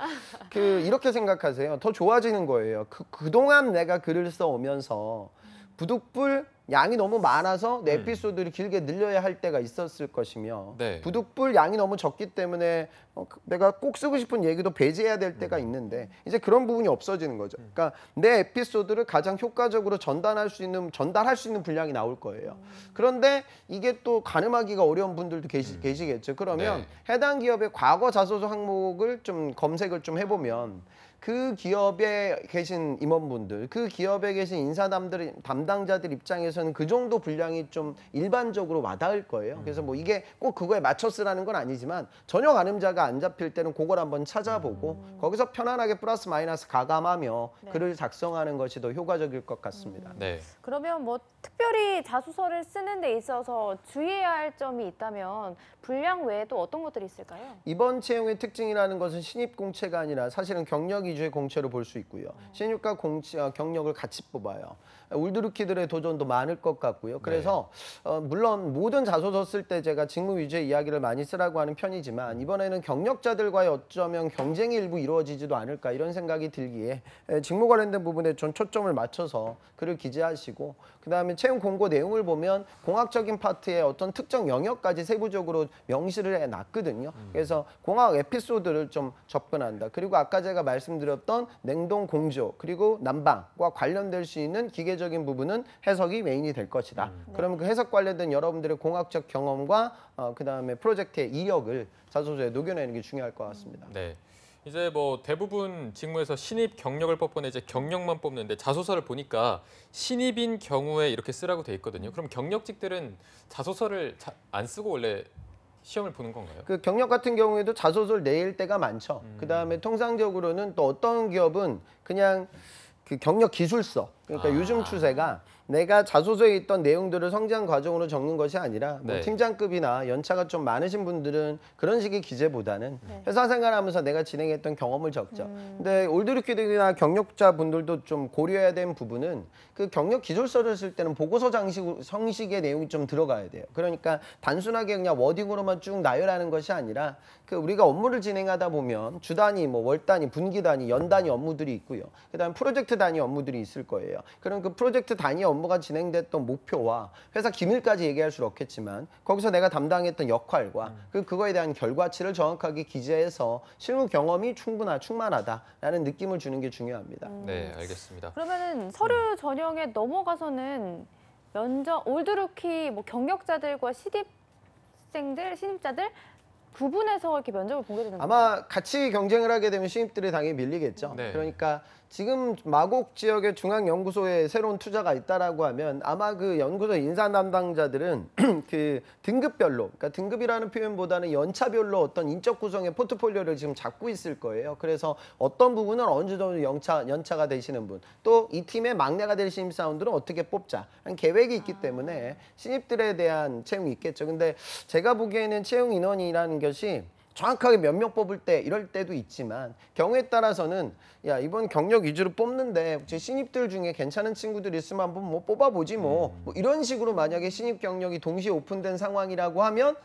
S3: 이렇게 생각하세요. 더 좋아지는 거예요. 그동안 내가 글을 써오면서 부득불 양이 너무 많아서 내 에피소드를 길게 늘려야 할 때가 있었을 것이며
S1: 네.
S3: 부득불 양이 너무 적기 때문에 내가 꼭 쓰고 싶은 얘기도 배제해야 될 때가 있는데 이제 그런 부분이 없어지는 거죠. 그러니까 내 에피소드를 가장 효과적으로 전달할 수 있는 분량이 나올 거예요. 그런데 이게 또 가늠하기가 어려운 분들도 계시겠죠. 그러면 해당 기업의 과거 자소서 항목을 좀 검색을 좀 해보면 그 기업에 계신 임원분들, 그 기업에 계신 담당자들 입장에서는 그 정도 분량이 좀 일반적으로 와닿을 거예요. 그래서 뭐 이게 꼭 그거에 맞춰 쓰라는 건 아니지만 전혀 가늠자가 안 잡힐 때는 그걸 한번 찾아보고 거기서 편안하게 플러스 마이너스 가감하며 글을 작성하는 것이 더 효과적일 것 같습니다.
S1: 네.
S2: 그러면 뭐 특별히 자소서를 쓰는 데 있어서 주의해야 할 점이 있다면 분량 외에 또 어떤 것들이 있을까요?
S3: 이번 채용의 특징이라는 것은 신입 공채가 아니라 사실은 경력 위주의 공채로 볼 수 있고요. 신입과 경력을 같이 뽑아요. 울드루키들의 도전도 많을 것 같고요. 그래서 물론 모든 자소서 쓸 때 제가 직무 위주의 이야기를 많이 쓰라고 하는 편이지만 이번에는 경력자들과의 어쩌면 경쟁이 일부 이루어지지도 않을까 이런 생각이 들기에 직무 관련된 부분에 좀 초점을 맞춰서 글을 기재하시고 그다음에 채용 공고 내용을 보면 공학적인 파트의 어떤 특정 영역까지 세부적으로 명시를 해놨거든요. 그래서 공학 에피소드를 좀 접근한다. 그리고 아까 제가 말씀드렸던 냉동 공조 그리고 난방과 관련될 수 있는 기계적인 부분은 해석이 메인이 될 것이다. 그러면 그 해석 관련된 여러분들의 공학적 경험과 그다음에 프로젝트의 이력을 자소서에 녹여내는 게 중요할 것 같습니다.
S1: 네. 이제 뭐 대부분 직무에서 신입 경력을 뽑거나 이제 경력만 뽑는데 자소서를 보니까 신입인 경우에 이렇게 쓰라고 돼 있거든요. 그럼 경력직들은 자소서를 안 쓰고 원래 시험을 보는 건가요?
S3: 그 경력 같은 경우에도 자소서를 낼 때가 많죠. 그다음에 통상적으로는 또 어떤 기업은 그냥 그 경력 기술서 그러니까 요즘 추세가 내가 자소서에 있던 내용들을 성장 과정으로 적는 것이 아니라 뭐
S1: 네.
S3: 팀장급이나 연차가 좀 많으신 분들은 그런 식의 기재보다는 회사 생활하면서 내가 진행했던 경험을 적죠. 근데 올드루키들이나 경력자 분들도 좀 고려해야 되는 부분은 그 경력 기술서를 쓸 때는 보고서 형식의 내용이 좀 들어가야 돼요. 그러니까 단순하게 그냥 워딩으로만 쭉 나열하는 것이 아니라 그 우리가 업무를 진행하다 보면 주 단위, 뭐 월 단위, 분기 단위, 연 단위 업무들이 있고요. 그다음 프로젝트 단위 업무들이 있을 거예요. 그럼 그 프로젝트 단위 업무가 진행됐던 목표와 회사 기밀까지 얘기할 수는 없겠지만 거기서 내가 담당했던 역할과 그거에 대한 결과치를 정확하게 기재해서 실무 경험이 충만하다라는 느낌을 주는 게 중요합니다.
S1: 네, 알겠습니다.
S2: 그러면은 서류 전형에 넘어가서는 올드루키 뭐 경력자들과 신입자들 구분해서 이렇게 면접을 보게 되는 거예요?
S3: 아마 같이 경쟁을 하게 되면 신입들이 당연히 밀리겠죠.
S1: 네.
S3: 그러니까 지금 마곡 지역의 중앙연구소에 새로운 투자가 있다라고 하면 아마 그 연구소 인사 담당자들은 그 등급별로, 그러니까 등급이라는 표현보다는 연차별로 어떤 인적 구성의 포트폴리오를 지금 잡고 있을 거예요. 그래서 어떤 부분은 어느 정도 연차가 되시는 분, 또 이 팀의 막내가 될 신입사원들은 어떻게 뽑자 하는 계획이 있기 때문에 신입들에 대한 채용이 있겠죠. 근데 제가 보기에는 채용 인원이라는 것이 정확하게 몇 명 뽑을 때 이럴 때도 있지만 경우에 따라서는 야 이번 경력 위주로 뽑는데 혹시 신입들 중에 괜찮은 친구들 있으면 한번 뭐 뽑아보지 뭐 이런 식으로 만약에 신입 경력이 동시에 오픈된 상황이라고 하면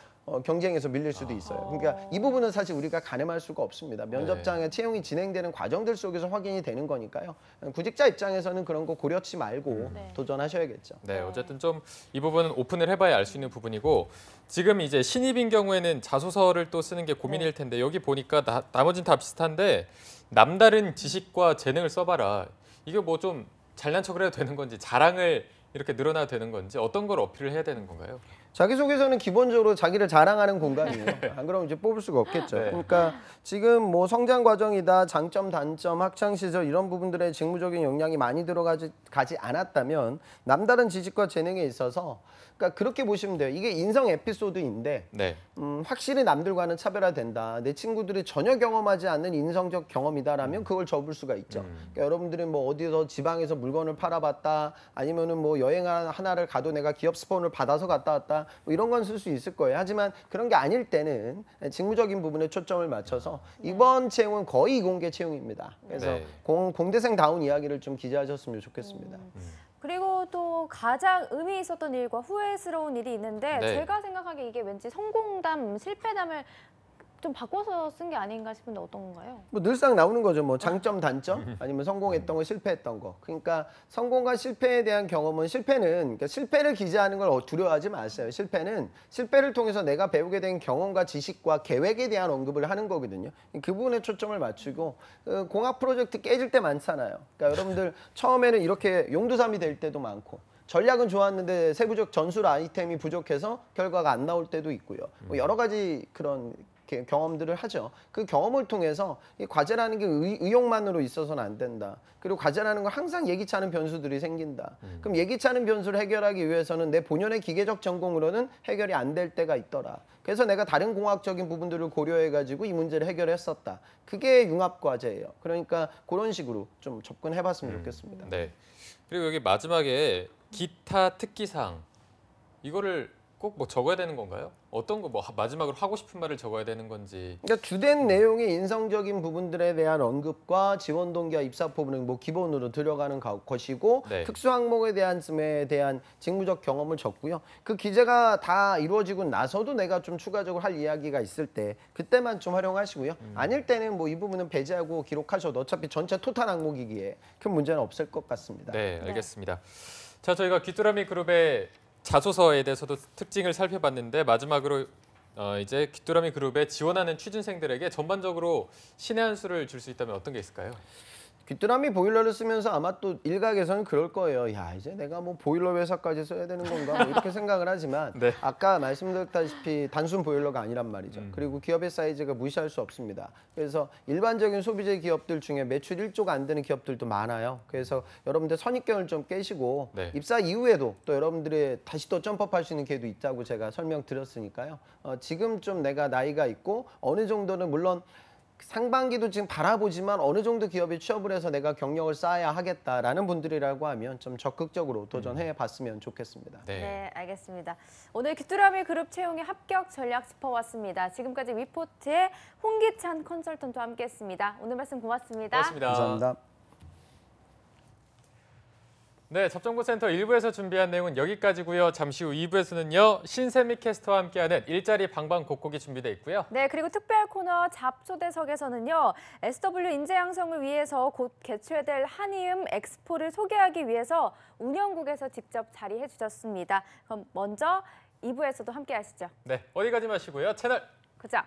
S3: 경쟁에서 밀릴 수도 있어요. 그러니까 이 부분은 사실 우리가 가늠할 수가 없습니다. 면접장에 채용이 진행되는 과정들 속에서 확인이 되는 거니까요. 구직자 입장에서는 그런 거 고려치 말고 도전하셔야겠죠.
S1: 네, 어쨌든 좀 이 부분은 오픈을 해봐야 알 수 있는 부분이고 지금 이제 신입인 경우에는 자소서를 또 쓰는 게 고민일 텐데 여기 보니까 나머지는 다 비슷한데 남다른 지식과 재능을 써봐라. 이게 뭐 좀 잘난 척을 해도 되는 건지 자랑을 이렇게 늘어나도 되는 건지 어떤 걸 어필을 해야 되는 건가요?
S3: 자기소개서는 기본적으로 자기를 자랑하는 공간이에요. 안 그러면 이제 뽑을 수가 없겠죠.
S1: 네.
S3: 그러니까 지금 뭐 성장 과정이다, 장점, 단점, 학창 시절 이런 부분들의 직무적인 역량이 많이 들어가지 않았다면 남다른 지식과 재능에 있어서 그러니까 그렇게 보시면 돼요. 이게 인성 에피소드인데
S1: 네.
S3: 확실히 남들과는 차별화된다. 내 친구들이 전혀 경험하지 않는 인성적 경험이다라면 그걸 접을 수가 있죠. 그러니까 여러분들은 뭐 어디서 지방에서 물건을 팔아봤다, 아니면은 뭐 여행 하나를 가도 내가 기업 스폰을 받아서 갔다 왔다, 뭐 이런 건 쓸 수 있을 거예요. 하지만 그런 게 아닐 때는 직무적인 부분에 초점을 맞춰서 이번 채용은 거의 이공계 채용입니다. 그래서
S1: 네.
S3: 공대생다운 이야기를 좀 기재하셨으면 좋겠습니다.
S2: 그리고 또 가장 의미 있었던 일과 후회스러운 일이 있는데
S1: 네.
S2: 제가 생각하기에 이게 왠지 성공담, 실패담을 좀 바꿔서 쓴 게 아닌가 싶은데 어떤 건가요?
S3: 뭐 늘상 나오는 거죠. 뭐 장점, 단점, 아니면 성공했던 거, 실패했던 거. 그러니까 성공과 실패에 대한 경험은 그러니까 실패를 기재하는 걸 두려워하지 마세요. 실패는 실패를 통해서 내가 배우게 된 경험과 지식과 계획에 대한 언급을 하는 거거든요. 그 부분에 초점을 맞추고 공학 프로젝트 깨질 때 많잖아요. 그러니까 여러분들 처음에는 이렇게 용두삼이 될 때도 많고 전략은 좋았는데 세부적 전술 아이템이 부족해서 결과가 안 나올 때도 있고요. 뭐 여러 가지 그런 경험들을 하죠. 그 경험을 통해서 이 과제라는 게 의욕만으로 있어서는 안 된다. 그리고 과제라는 건 항상 예기치 않은 변수들이 생긴다. 그럼 예기치 않은 변수를 해결하기 위해서는 내 본연의 기계적 전공으로는 해결이 안 될 때가 있더라. 그래서 내가 다른 공학적인 부분들을 고려해가지고 이 문제를 해결했었다. 그게 융합 과제예요. 그러니까 그런 식으로 좀 접근해봤으면 좋겠습니다.
S1: 네. 그리고 여기 마지막에 기타 특기사항 이거를 꼭 뭐 적어야 되는 건가요? 어떤 거 뭐 마지막으로 하고 싶은 말을 적어야 되는 건지.
S3: 그러니까 주된 내용의 인성적인 부분들에 대한 언급과 지원 동기와 입사 포부는 뭐 기본으로 들어가는 것이고
S1: 네.
S3: 특수 항목에 대한 직무적 경험을 적고요. 그 기재가 다 이루어지고 나서도 내가 좀 추가적으로 할 이야기가 있을 때 그때만 좀 활용하시고요. 아닐 때는 뭐 이 부분은 배제하고 기록하셔도 어차피 전체 토탈 항목이기에 큰 문제는 없을 것 같습니다.
S1: 네, 알겠습니다. 자, 저희가 귀뚜라미 그룹의 자소서에 대해서도 특징을 살펴봤는데 마지막으로 이제 귀뚜라미 그룹에 지원하는 취준생들에게 전반적으로 신의 한 수를 줄 수 있다면 어떤 게 있을까요?
S3: 귀뚜라미 보일러를 쓰면서 아마 또 일각에서는 그럴 거예요. 야, 이제 내가 뭐 보일러 회사까지 써야 되는 건가 뭐 이렇게 생각을 하지만
S1: 네.
S3: 아까 말씀드렸다시피 단순 보일러가 아니란 말이죠. 그리고 기업의 사이즈가 무시할 수 없습니다. 그래서 일반적인 소비재 기업들 중에 매출 1조가 안 되는 기업들도 많아요. 그래서 여러분들 선입견을 좀 깨시고
S1: 네.
S3: 입사 이후에도 또 여러분들의 다시 또 점프할 수 있는 기회도 있다고 제가 설명드렸으니까요. 지금 좀 내가 나이가 있고 어느 정도는 물론 상반기도 지금 바라보지만 어느 정도 기업에 취업을 해서 내가 경력을 쌓아야 하겠다라는 분들이라고 하면 좀 적극적으로 도전해 봤으면 좋겠습니다.
S2: 네, 알겠습니다. 오늘 귀뚜라미 그룹 채용의 합격 전략 짚어봤습니다. 지금까지 위포트의 홍기찬 컨설턴트와 함께했습니다. 오늘 말씀 고맙습니다.
S1: 고맙습니다.
S3: 감사합니다.
S1: 네, 접정보센터 1부에서 준비한 내용은 여기까지고요. 잠시 후 2부에서는요. 신세미 캐스터와 함께하는 일자리 방방곡곡이 준비되어 있고요.
S2: 네, 그리고 특별 코너 잡초대석에서는요. SW 인재 양성을 위해서 곧 개최될 한이음 엑스포를 소개하기 위해서 운영국에서 직접 자리해 주셨습니다. 그럼 먼저 2부에서도 함께 하시죠.
S1: 네, 어디 가지 마시고요. 채널
S2: 고정.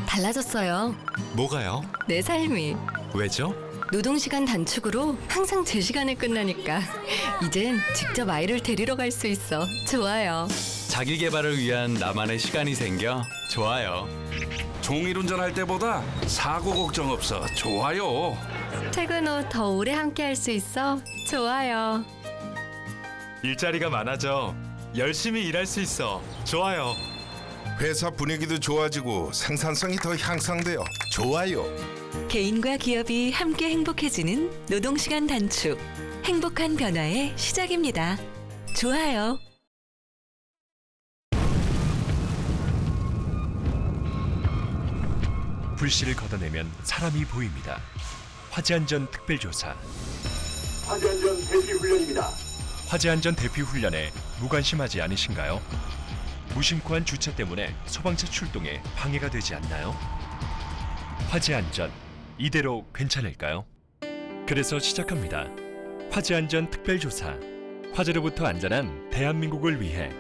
S5: 달라졌어요.
S6: 뭐가요?
S5: 내 삶이.
S6: 왜죠?
S5: 노동시간 단축으로 항상 제 시간에 끝나니까 이젠 직접 아이를 데리러 갈 수 있어. 좋아요.
S6: 자기 개발을 위한 나만의 시간이 생겨 좋아요.
S7: 종일 운전할 때보다 사고 걱정 없어 좋아요.
S5: 퇴근 후 더 오래 함께 할 수 있어. 좋아요.
S6: 일자리가 많아져 열심히 일할 수 있어 좋아요.
S8: 회사 분위기도 좋아지고 생산성이 더 향상되어 좋아요.
S5: 개인과 기업이 함께 행복해지는 노동시간 단축. 행복한 변화의 시작입니다. 좋아요.
S9: 불씨를 걷어내면 사람이 보입니다. 화재안전 특별조사.
S10: 화재안전 대피훈련입니다.
S9: 화재안전 대피훈련에 무관심하지 않으신가요? 무심코한 주차 때문에 소방차 출동에 방해가 되지 않나요? 화재안전, 이대로 괜찮을까요? 그래서 시작합니다. 화재안전 특별조사. 화재로부터 안전한 대한민국을 위해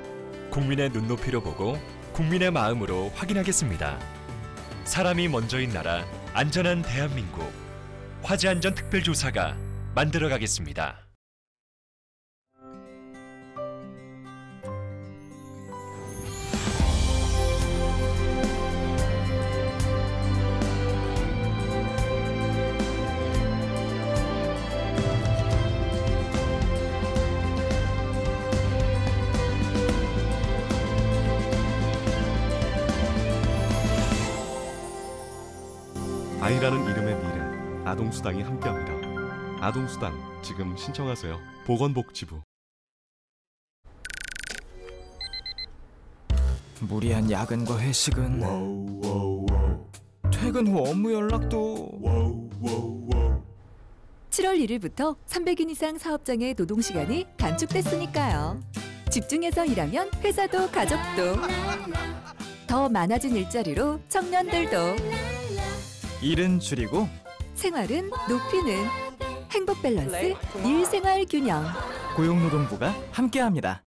S9: 국민의 눈높이로 보고 국민의 마음으로 확인하겠습니다. 사람이 먼저인 나라, 안전한 대한민국. 화재안전 특별조사가 만들어가겠습니다.
S11: 아이라는 이름의 미래, 아동수당이 함께합니다. 아동수당 지금 신청하세요. 보건복지부.
S12: 무리한 야근과 회식은 퇴근 후 업무 연락도
S13: 7월 1일부터 300인 이상 사업장의 노동시간이 단축됐으니까요. 집중해서 일하면 회사도 가족도 더 많아진 일자리로 청년들도
S12: 일은 줄이고
S13: 생활은 높이는 행복 밸런스 일생활 균형.
S12: 고용노동부가 함께합니다.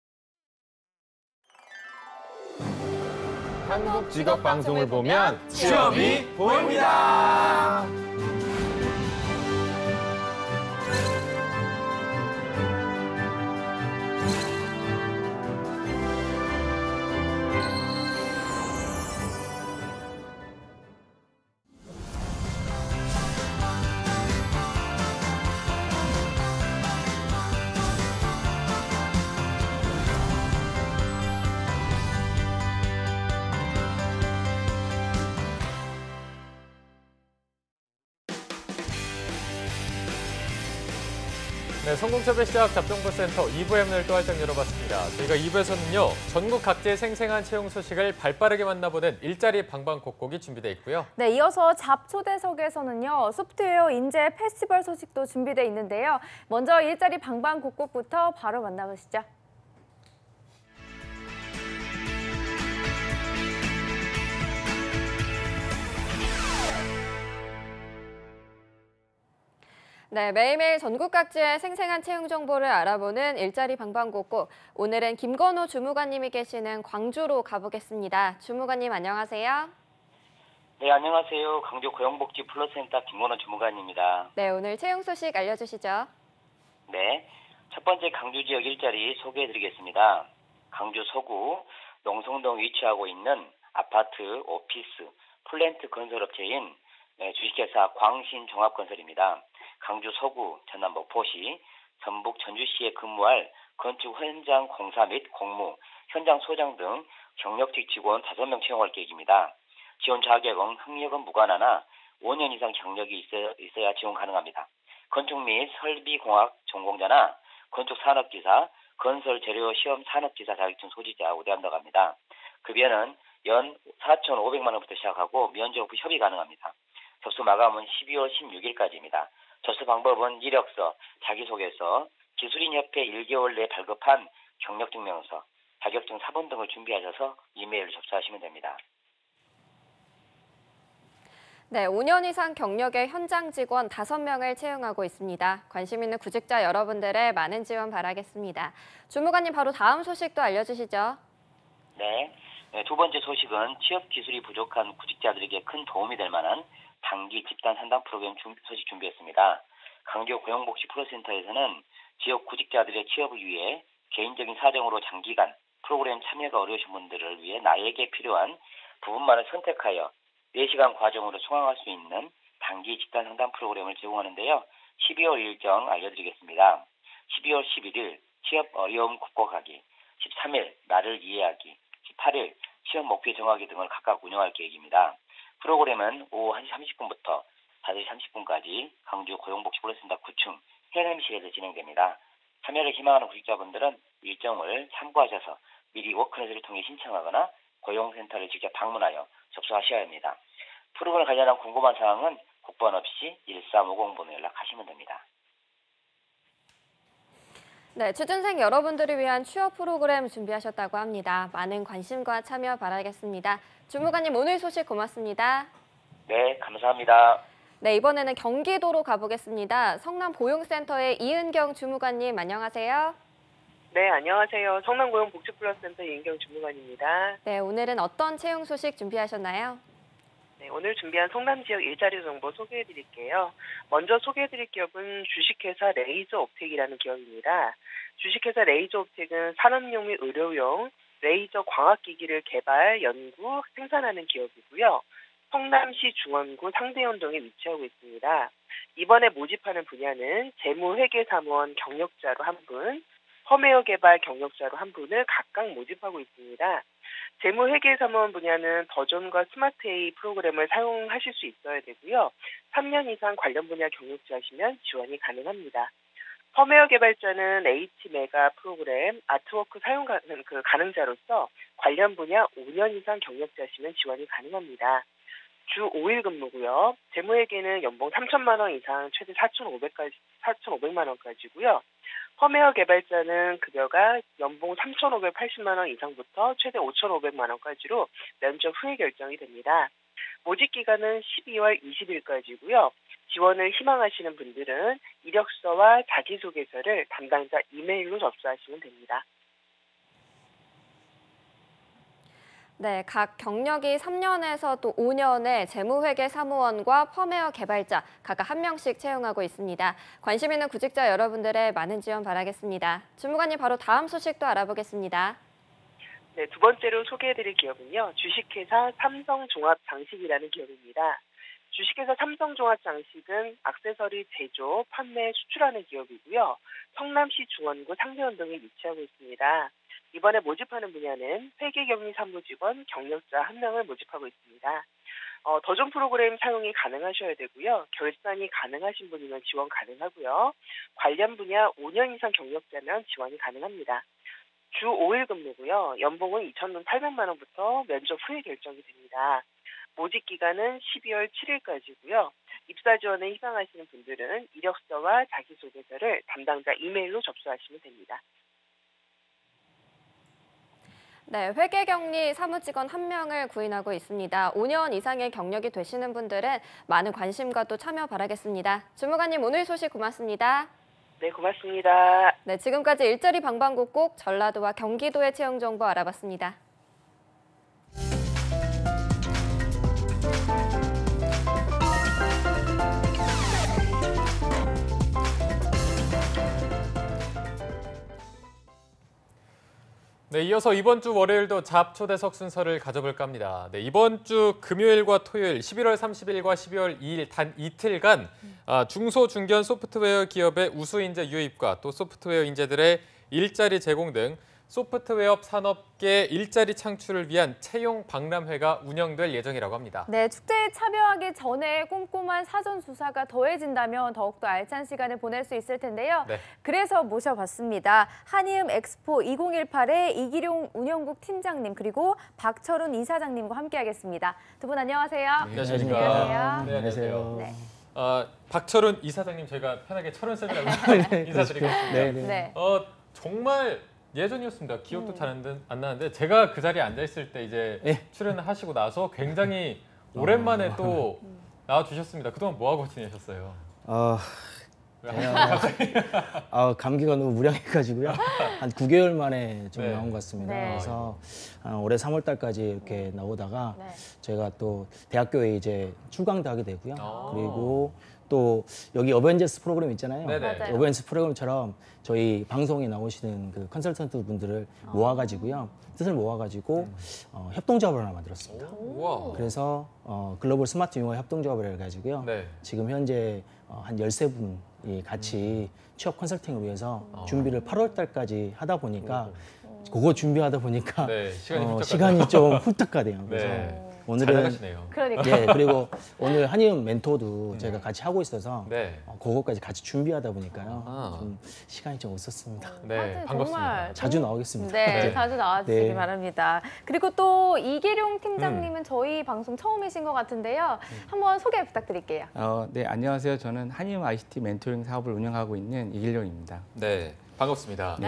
S1: 한국 직업 방송을 보면
S12: 취업이 보입니다.
S1: 네, 성공섭의 시작 잡정보센터 2부의 문을 또 활짝 열어봤습니다. 저희가 2부에서는요, 전국 각지의 생생한 채용 소식을 발빠르게 만나보는 일자리 방방곡곡이 준비되어 있고요.
S2: 네, 이어서 잡초대석에서는요, 소프트웨어 인재 페스티벌 소식도 준비되어 있는데요. 먼저 일자리 방방곡곡부터 바로 만나보시죠.
S4: 네, 매일매일 전국 각지의 생생한 채용 정보를 알아보는 일자리 방방곡곡. 오늘은 김건호 주무관님이 계시는 광주로 가보겠습니다. 주무관님 안녕하세요.
S14: 네, 안녕하세요. 광주 고용복지 플러스센터 김건호 주무관입니다.
S4: 네, 오늘 채용 소식 알려주시죠.
S14: 네, 첫 번째 광주 지역 일자리 소개해드리겠습니다. 광주 서구 농성동 위치하고 있는 아파트, 오피스, 플랜트 건설업체인 주식회사 광신종합건설입니다. 광주 서구, 전남 목포시, 전북 전주시에 근무할 건축 현장 공사 및 공무, 현장 소장 등 경력직 직원 5명 채용할 계획입니다. 지원 자격은 학력은 무관하나 5년 이상 경력이 있어야 지원 가능합니다. 건축 및 설비공학 전공자나 건축산업기사, 건설재료 시험 산업기사 자격증 소지자 우대한다고 합니다. 급여는 연 4,500만 원부터 시작하고 면접 후 협의 가능합니다. 접수 마감은 12월 16일까지입니다. 접수 방법은 이력서, 자기소개서, 기술인협회 1개월 내에 발급한 경력증명서, 자격증 사본 등을 준비하셔서 이메일로 접수하시면 됩니다.
S4: 네, 5년 이상 경력의 현장 직원 5명을 채용하고 있습니다. 관심 있는 구직자 여러분들의 많은 지원 바라겠습니다. 주무관님 바로 다음 소식도 알려주시죠.
S14: 네, 두 번째 소식은 취업 기술이 부족한 구직자들에게 큰 도움이 될 만한 단기 집단 상담 프로그램 소식 준비했습니다. 광주 고용복지 프로센터에서는 지역 구직자들의 취업을 위해 개인적인 사정으로 장기간 프로그램 참여가 어려우신 분들을 위해 나에게 필요한 부분만을 선택하여 4시간 과정으로 수강할 수 있는 단기 집단 상담 프로그램을 제공하는데요. 12월 일정 알려드리겠습니다. 12월 11일 취업 어려움 극복하기, 13일 나를 이해하기, 18일 취업 목표 정하기 등을 각각 운영할 계획입니다. 프로그램은 오후 1시 30분부터 5시 30분까지 광주 고용복지 플러스센터 9층 해냄실에서 진행됩니다. 참여를 희망하는 구직자분들은 일정을 참고하셔서 미리 워크넷을 통해 신청하거나 고용센터를 직접 방문하여 접수하셔야 합니다. 프로그램 관련한 궁금한 사항은 국번 없이 1350번으로 연락하시면 됩니다.
S4: 네, 취준생 여러분들을 위한 취업 프로그램 준비하셨다고 합니다. 많은 관심과 참여 바라겠습니다. 주무관님 오늘 소식 고맙습니다.
S14: 네, 감사합니다.
S4: 네, 이번에는 경기도로 가보겠습니다. 성남고용센터의 이은경 주무관님 안녕하세요.
S15: 네, 안녕하세요. 성남고용복지플러스센터 이은경 주무관입니다.
S4: 네, 오늘은 어떤 채용 소식 준비하셨나요?
S15: 네, 오늘 준비한 성남 지역 일자리 정보 소개해드릴게요. 먼저 소개해드릴 기업은 주식회사 레이저옵텍이라는 기업입니다. 주식회사 레이저옵텍은 산업용 및 의료용 레이저 광학기기를 개발, 연구, 생산하는 기업이고요. 성남시 중원구 상대연동에 위치하고 있습니다. 이번에 모집하는 분야는 재무회계사무원 경력자로 1분, 펌웨어 개발 경력자로 1분을 각각 모집하고 있습니다. 재무회계사무원 분야는 더존과 스마트A 프로그램을 사용하실 수 있어야 되고요. 3년 이상 관련 분야 경력자시면 지원이 가능합니다. 펌웨어 개발자는 H메가 프로그램, 아트워크 사용 가능자로서 관련 분야 5년 이상 경력자시면 지원이 가능합니다. 주 5일 근무고요. 재무회계는 연봉 3천만 원 이상 최대 4,500만 원까지고요. 펌웨어 개발자는 급여가 연봉 3,580만 원 이상부터 최대 5,500만 원까지로 면접 후에 결정이 됩니다. 모집 기간은 12월 20일까지고요. 지원을 희망하시는 분들은 이력서와 자기소개서를 담당자 이메일로 접수하시면 됩니다.
S4: 네, 각 경력이 3년에서 또 5년의 재무회계 사무원과 펌웨어 개발자 각각 1명씩 채용하고 있습니다. 관심 있는 구직자 여러분들의 많은 지원 바라겠습니다. 주무관님 바로 다음 소식도 알아보겠습니다.
S15: 네, 두 번째로 소개해드릴 기업은요. 주식회사 삼성종합장식이라는 기업입니다. 주식회사 삼성종합장식은 액세서리 제조, 판매, 수출하는 기업이고요. 성남시 중원구 상대원 등에 위치하고 있습니다. 이번에 모집하는 분야는 회계격리 사무직원 경력자 1명을 모집하고 있습니다. 더존 프로그램 사용이 가능하셔야 되고요. 결산이 가능하신 분이면 지원 가능하고요. 관련 분야 5년 이상 경력자면 지원이 가능합니다. 주 5일 근무고요. 연봉은 2,800만 원부터 면접 후에 결정이 됩니다. 모집 기간은 12월 7일까지고요. 입사 지원에 희망하시는 분들은 이력서와 자기소개서를 담당자 이메일로 접수하시면 됩니다.
S4: 네, 회계격리 사무직원 1명을 구인하고 있습니다. 5년 이상의 경력이 되시는 분들은 많은 관심과 또 참여 바라겠습니다. 주무관님 오늘 소식 고맙습니다.
S15: 네, 고맙습니다.
S4: 네, 지금까지 일자리 방방곡곡 전라도와 경기도의 채용 정보 알아봤습니다.
S1: 네, 이어서 이번 주 월요일도 잡 초대석 순서를 가져볼까 합니다. 네, 이번 주 금요일과 토요일 11월 30일과 12월 2일 단 이틀간 중소, 중견 소프트웨어 기업의 우수 인재 유입과 또 소프트웨어 인재들의 일자리 제공 등 소프트웨어 산업계 일자리 창출을 위한 채용 박람회가 운영될 예정이라고 합니다.
S2: 네, 축제에 참여하기 전에 꼼꼼한 사전 수사가 더해진다면 더욱더 알찬 시간을 보낼 수 있을 텐데요.
S1: 네.
S2: 그래서 모셔봤습니다. 한이음 엑스포 2018의 이기룡 운영국 팀장님 그리고 박철훈 이사장님과 함께하겠습니다. 두 분 안녕하세요.
S1: 안녕하십니까.
S2: 안녕하세요.
S1: 네, 안녕하세요.
S2: 네.
S1: 박철훈 이사장님 저희가 편하게 철훈쌤이라고 인사드리겠습니다.
S2: 네.
S1: 정말 예전이었습니다. 기억도 잘 안 나는데 제가 그 자리에 앉아 있을 때 이제 출연을 하시고 나서 굉장히 오랜만에 또 나와주셨습니다. 그동안 뭐 하고 지내셨어요?
S16: 감기가 너무 무량해가지고요. 한 9개월 만에 좀 나온 것 같습니다.
S2: 네.
S16: 그래서 올해 3월 달까지 이렇게 나오다가 제가 또 대학교에 이제 출강도 하게 되고요. 그리고 또 여기 어벤져스 프로그램 있잖아요.
S1: 네네.
S16: 어벤져스 프로그램처럼 저희 방송에 나오시는 그 컨설턴트 분들을 모아가지고요. 뜻을 모아가지고 협동조합을 하나 만들었습니다.
S1: 우와.
S16: 그래서 글로벌 스마트 융합 협동조합을 해가지고요.
S1: 네.
S16: 지금 현재 한 13분이 같이 취업 컨설팅을 위해서 준비를 8월 달까지 하다 보니까 그거 준비하다 보니까 시간이 좀 훌쩍 가네요. 그래서 오늘은
S1: 그러니까.
S16: 그리고 오늘 한이음 멘토도 제가 같이 하고 있어서 그거까지 같이 준비하다 보니까요. 좀 시간이 좀 없었습니다.
S1: 네, 반갑습니다.
S16: 자주 나오겠습니다.
S2: 네, 자주 나와주시기 바랍니다. 그리고 또 이기룡 팀장님은 저희 방송 처음이신 것 같은데요. 한번 소개 부탁드릴게요.
S17: 네, 안녕하세요. 저는 한이음 ICT 멘토링 사업을 운영하고 있는 이기룡입니다.
S1: 네, 반갑습니다.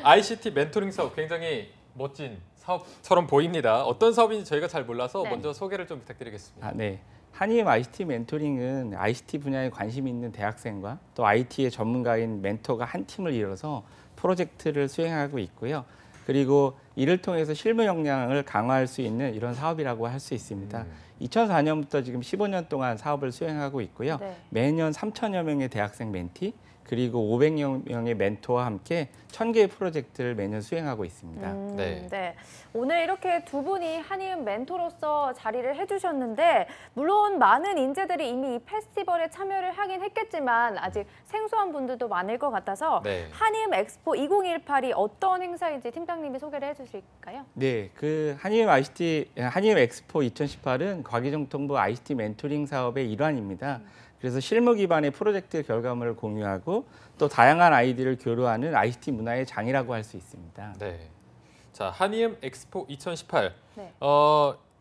S1: ICT 멘토링 사업 굉장히 멋진 사업처럼 보입니다. 어떤 사업인지 저희가 잘 몰라서 먼저 소개를 좀 부탁드리겠습니다.
S17: 네. 한이음 ICT 멘토링은 ICT 분야에 관심 있는 대학생과 또 IT의 전문가인 멘토가 한 팀을 이뤄서 프로젝트를 수행하고 있고요. 그리고 이를 통해서 실무 역량을 강화할 수 있는 이런 사업이라고 할 수 있습니다. 2004년부터 지금 15년 동안 사업을 수행하고 있고요. 매년 3,000여 명의 대학생 멘티 그리고 500여 명의 멘토와 함께 1,000개의 프로젝트를 매년 수행하고 있습니다.
S2: 네. 오늘 이렇게 두 분이 한이음 멘토로서 자리를 해주셨는데 물론 많은 인재들이 이미 이 페스티벌에 참여를 하긴 했겠지만 아직 생소한 분들도 많을 것 같아서 한이음 엑스포 2018이 어떤 행사인지 팀장님이 소개를 해주실까요?
S17: 네, 그 한이음 엑스포 2018은 과기정통부 ICT 멘토링 사업의 일환입니다. 그래서 실무 기반의 프로젝트 결과물을 공유하고 또 다양한 아이디를 교류하는 ICT 문화의 장이라고 할 수 있습니다.
S1: 네. 자, 한이음 엑스포 2018.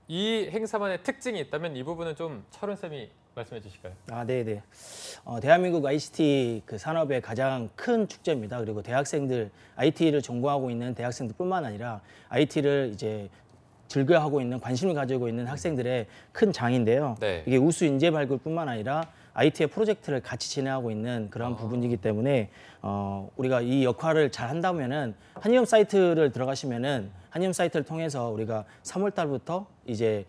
S1: 이 행사만의 특징이 있다면 이 부분은 좀 철훈 쌤이 말씀해 주실까요?
S16: 네네. 대한민국 ICT 그 산업의 가장 큰 축제입니다. 그리고 대학생들, IT를 전공하고 있는 대학생들뿐만 아니라 IT를 이제 즐겨하고 있는, 관심을 가지고 있는 학생들의 큰 장인데요.
S1: 네.
S16: 이게 우수 인재 발굴뿐만 아니라 IT의 프로젝트를 같이 진행하고 있는 그런 부분이기 때문에 우리가 이 역할을 잘 한다면은 한의험 사이트를 들어가시면은 한의험 사이트를 통해서 우리가 3월 달부터 이제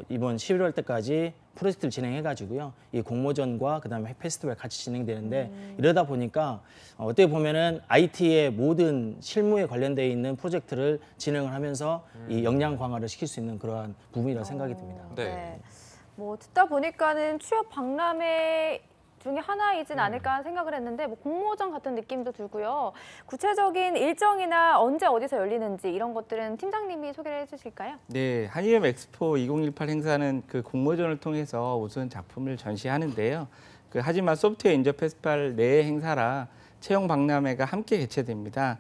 S16: 이번 11월 때까지 프로젝트를 진행해가지고요. 이 공모전과 그다음에 페스티벌 같이 진행되는데 이러다 보니까 어떻게 보면은 IT의 모든 실무에 관련돼 있는 프로젝트를 진행을 하면서 이 역량 강화를 시킬 수 있는 그러한 부분이라고 생각이 듭니다.
S2: 네. 뭐 듣다 보니까는 취업 박람회 중에 하나이진 않을까 생각을 했는데 뭐 공모전 같은 느낌도 들고요. 구체적인 일정이나 언제 어디서 열리는지 이런 것들은 팀장님이 소개를 해주실까요?
S17: 네, 한의험 엑스포 2018 행사는 그 공모전을 통해서 우선 작품을 전시하는데요. 하지만 소프트웨어 인재 페스티벌 내 행사라 채용 박람회가 함께 개최됩니다.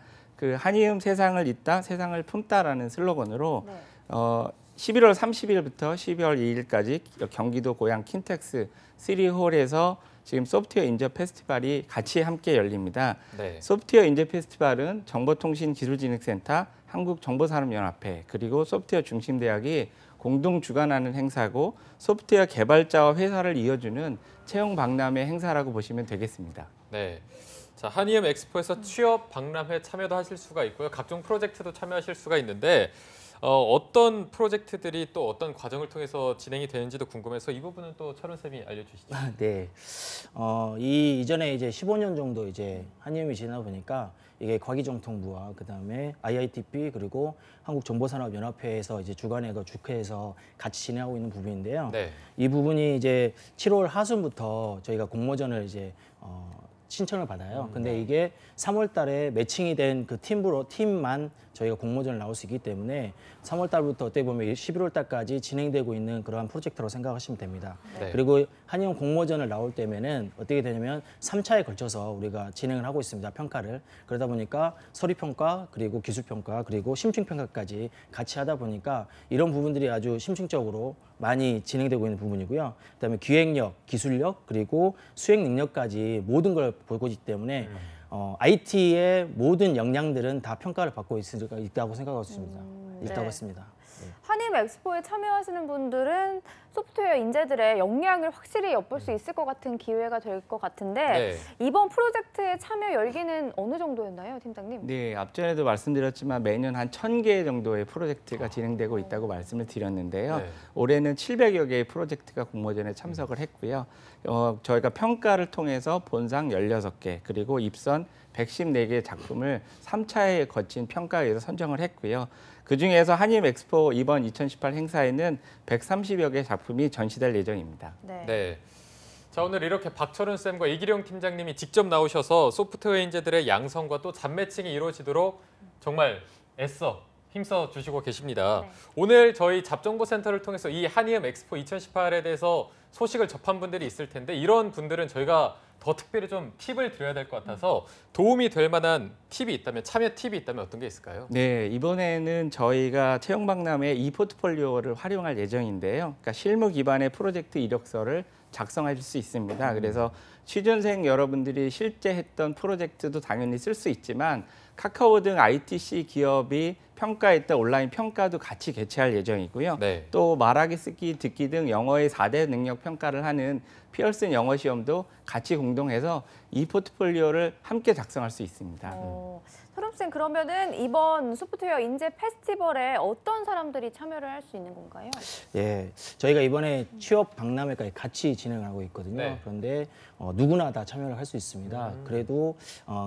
S17: 한의험 세상을 잇다, 세상을 품다라는 슬로건으로 11월 30일부터 12월 2일까지 경기도 고양 킨텍스 3홀에서 지금 소프트웨어 인재 페스티벌이 같이 함께 열립니다.
S1: 네.
S17: 소프트웨어 인재 페스티벌은 정보통신기술진흥센터, 한국정보산업연합회, 그리고 소프트웨어 중심대학이 공동 주관하는 행사고 소프트웨어 개발자와 회사를 이어주는 채용 박람회 행사라고 보시면 되겠습니다.
S1: 네. 자, 한의험 엑스포에서 취업 박람회 참여도 하실 수가 있고요. 각종 프로젝트도 참여하실 수가 있는데 어떤 프로젝트들이 또 어떤 과정을 통해서 진행이 되는지도 궁금해서 이 부분은 또 철훈 쌤이 알려주시죠.
S16: 네. 이전에 이제 15년 정도 이제 한의험이 지나 보니까 이게 과기정통부와 그다음에 IITP 그리고 한국정보산업연합회에서 이제 주관해서 주회에서 같이 진행하고 있는 부분인데요.
S1: 네.
S16: 이 부분이 이제 7월 하순부터 저희가 공모전을 이제 신청을 받아요. 근데 이게 3월 달에 매칭이 된 그 팀만 저희가 공모전을 나올 수 있기 때문에 3월 달부터 어떻게 보면 11월 달까지 진행되고 있는 그러한 프로젝트로 생각하시면 됩니다.
S1: 네.
S16: 그리고 한의원 공모전을 나올 때면은 어떻게 되냐면 3차에 걸쳐서 우리가 진행을 하고 있습니다. 평가를. 그러다 보니까 서류평가, 그리고 기술평가, 그리고 심층평가까지 같이 하다 보니까 이런 부분들이 아주 심층적으로 많이 진행되고 있는 부분이고요. 그다음에 기획력, 기술력, 그리고 수행 능력까지 모든 걸 보고 있기 때문에 IT의 모든 역량들은 다 평가를 받고 있다고 생각하고 있습니다. 있다고 했습니다. 네.
S2: 한의험 엑스포에 참여하시는 분들은 소프트웨어 인재들의 역량을 확실히 엿볼 수 있을 것 같은 기회가 될 것 같은데 이번 프로젝트의 참여 열기는 어느 정도였나요, 팀장님?
S17: 네, 앞전에도 말씀드렸지만 매년 한 1000개 정도의 프로젝트가 진행되고 있다고 말씀을 드렸는데요. 올해는 700여 개의 프로젝트가 공모전에 참석을 했고요. 저희가 평가를 통해서 본상 16개, 그리고 입선 114개의 작품을 3차에 거친 평가에서 선정을 했고요. 그중에서 한의험 엑스포 이번 2018 행사에는 130여 개의 작품이 전시될 예정입니다.
S1: 네. 자, 오늘 이렇게 박철훈 쌤과 이기령 팀장님이 직접 나오셔서 소프트웨어 인재들의 양성과 또 잡매칭이 이루어지도록 정말 힘써 주시고 계십니다. 오늘 저희 잡정보센터를 통해서 이 한의험 엑스포 2018에 대해서 소식을 접한 분들이 있을 텐데 이런 분들은 저희가 더 특별히 좀 팁을 드려야 될 것 같아서 도움이 될 만한 팁이 있다면, 참여 팁이 있다면 어떤 게 있을까요?
S17: 네, 이번에는 저희가 채용 박람회 e포트폴리오를 활용할 예정인데요. 그러니까 실무 기반의 프로젝트 이력서를 작성하실 수 있습니다. 그래서 취준생 여러분들이 실제 했던 프로젝트도 당연히 쓸 수 있지만 카카오 등 ITC 기업이 평가했던 온라인 평가도 같이 개최할 예정이고요. 또 말하기, 쓰기, 듣기 등 영어의 4대 능력 평가를 하는 피어슨 영어 시험도 같이 공동해서 이 포트폴리오를 함께 작성할 수 있습니다.
S2: 철훈 쌤, 그러면은 이번 소프트웨어 인재 페스티벌에 어떤 사람들이 참여를 할 수 있는 건가요?
S16: 예, 저희가 이번에 취업 박람회까지 같이 진행을 하고 있거든요. 그런데 누구나 다 참여를 할 수 있습니다. 그래도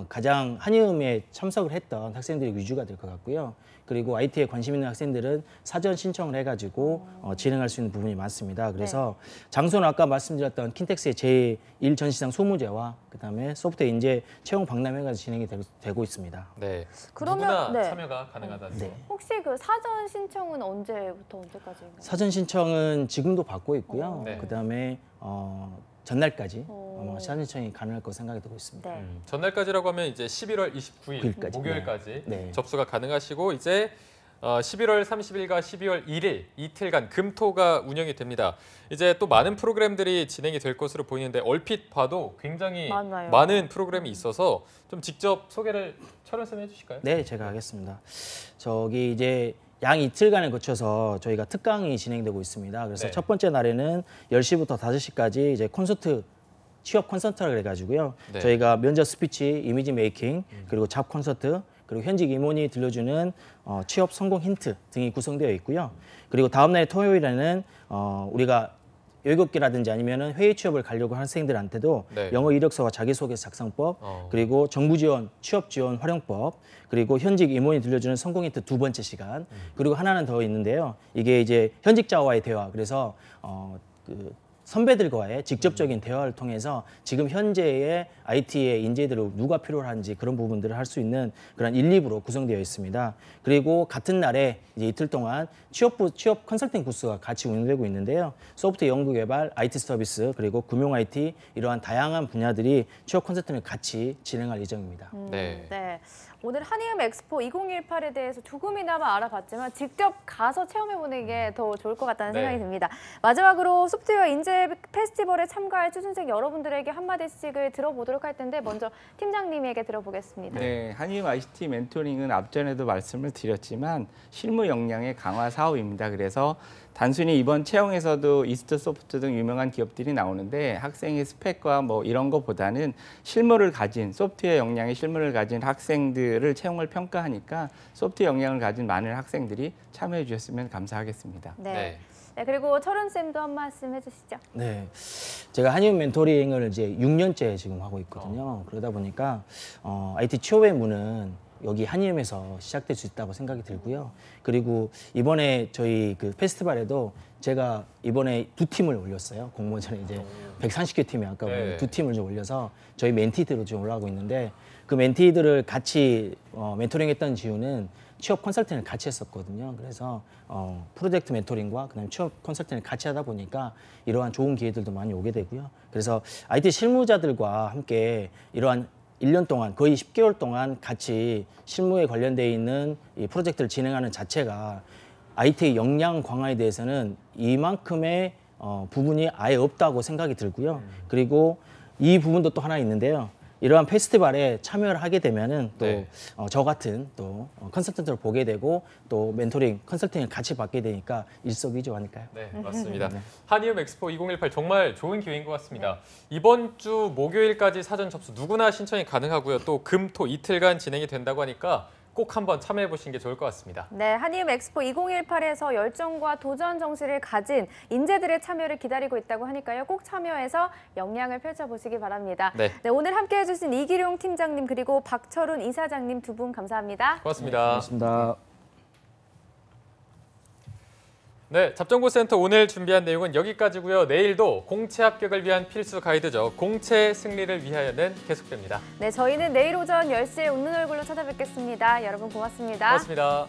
S16: 가장 한의음에 참석을 했던 학생들이 위주가 될 것 같고요. 그리고 IT에 관심 있는 학생들은 사전 신청을 해가지고 진행할 수 있는 부분이 많습니다. 그래서 장소는 아까 말씀드렸던 킨텍스의 제1 전시장 소무제와 그다음에 소프트웨어 인재 채용 박람회가 진행이 되고 있습니다.
S1: 네.
S2: 그러면
S1: 누구나 참여가 가능하다죠.
S2: 혹시 그 사전 신청은 언제부터 언제까지인가요?
S16: 사전 신청은 지금도 받고 있고요. 그다음에 전날까지 사전 신청이 가능할 거로 생각이 되고 있습니다.
S1: 전날까지라고 하면 이제 11월 29일 목요일까지 접수가 가능하시고 이제 11월 30일과 12월 1일 이틀간 금토가 운영이 됩니다. 이제 또 많은 프로그램들이 진행이 될 것으로 보이는데 얼핏 봐도 굉장히
S2: 맞나요?
S1: 많은 프로그램이 있어서 좀 직접 소개를 철원 쌤 해주실까요?
S16: 네, 제가 하겠습니다. 저기 이제 양 이틀간에 거쳐서 저희가 특강이 진행되고 있습니다. 그래서
S1: 네.
S16: 첫 번째 날에는 10시부터 5시까지 이제 콘서트 취업 콘서트라 그래가지고요.
S1: 네.
S16: 저희가 면접 스피치, 이미지 메이킹, 그리고 잡 콘서트, 그리고 현직 임원이 들려주는 취업 성공 힌트 등이 구성되어 있고요. 그리고 다음 날 토요일에는 우리가 여유롭게라든지 아니면은 회의 취업을 가려고 하는 학생들한테도
S1: 네.
S16: 영어 이력서와 자기소개서 작성법, 그리고 정부 지원, 취업 지원 활용법, 그리고 현직 임원이 들려주는 성공 힌트 두 번째 시간, 그리고 하나는 더 있는데요. 이게 이제 현직자와의 대화. 그래서 선배들과의 직접적인 대화를 통해서 지금 현재의 IT의 인재들을 누가 필요한지 그런 부분들을 할 수 있는 그런 1, 2부로 구성되어 있습니다. 그리고 같은 날에 이제 이틀 동안 취업 컨설팅 부스가 같이 운영되고 있는데요. 소프트웨어 연구 개발, IT 서비스, 그리고 금융 IT 이러한 다양한 분야들이 취업 컨설팅을 같이 진행할 예정입니다.
S2: 네. 오늘 한의음 엑스포 2018에 대해서 조금이나마 알아봤지만 직접 가서 체험해보는 게 더 좋을 것 같다는
S1: 네.
S2: 생각이 듭니다. 마지막으로 소프트웨어 인재 페스티벌에 참가할 취준생 여러분들에게 한마디씩을 들어보도록 할 텐데 먼저 팀장님에게 들어보겠습니다.
S17: 네, 한의음 ICT 멘토링은 앞전에도 말씀을 드렸지만 실무 역량의 강화 사업입니다. 그래서 단순히 이번 채용에서도 이스트 소프트 등 유명한 기업들이 나오는데 학생의 스펙과 뭐 이런 것보다는 실무를 가진 소프트웨어 역량의 실무를 가진 학생들을 채용을 평가하니까 소프트웨어 역량을 가진 많은 학생들이 참여해 주셨으면 감사하겠습니다.
S2: 네. 네, 그리고 철원 쌤도 한 말씀 해주시죠.
S16: 네, 제가 한의원 멘토링을 이제 6년째 지금 하고 있거든요. 그러다 보니까 IT 취업의 문은 여기 한의음에서 시작될 수 있다고 생각이 들고요. 그리고 이번에 저희 그 페스티벌에도 제가 이번에 2팀을 올렸어요. 공모전 전에 이제 130개 팀이 아까
S1: 네.
S16: 2팀을 좀 올려서 저희 멘티들로 좀 올라가고 있는데 그 멘티들을 같이 멘토링했던 이유는 취업 컨설팅을 같이 했었거든요. 그래서 프로젝트 멘토링과 그다음에 취업 컨설팅을 같이 하다 보니까 이러한 좋은 기회들도 많이 오게 되고요. 그래서 IT 실무자들과 함께 이러한 1년 동안 거의 10개월 동안 같이 실무에 관련되어 있는 이 프로젝트를 진행하는 자체가 IT 역량 강화에 대해서는 이만큼의 부분이 아예 없다고 생각이 들고요. 그리고 이 부분도 또 하나 있는데요. 이러한 페스티벌에 참여를 하게 되면은 또 저 같은 또 컨설턴트를 보게 되고 또 멘토링, 컨설팅을 같이 받게 되니까 일석이조 아닐까요?
S1: 네, 맞습니다.
S16: 네.
S1: 한의음 엑스포 2018 정말 좋은 기회인 것 같습니다. 이번 주 목요일까지 사전 접수 누구나 신청이 가능하고요. 또 금, 토 이틀간 진행이 된다고 하니까 꼭 한번 참여해 보시는 게 좋을 것 같습니다.
S2: 네, 한의음 엑스포 2018에서 열정과 도전 정신을 가진 인재들의 참여를 기다리고 있다고 하니까요. 꼭 참여해서 역량을 펼쳐보시기 바랍니다.
S1: 네.
S2: 네, 오늘 함께해 주신 이기룡 팀장님 그리고 박철훈 이사장님 두 분 감사합니다.
S1: 고맙습니다.
S16: 고맙습니다.
S1: 네, 잡정보센터 오늘 준비한 내용은 여기까지고요. 내일도 공채 합격을 위한 필수 가이드죠. 공채 승리를 위하여는 계속됩니다.
S2: 네, 저희는 내일 오전 10시에 웃는 얼굴로 찾아뵙겠습니다. 여러분 고맙습니다.
S1: 고맙습니다.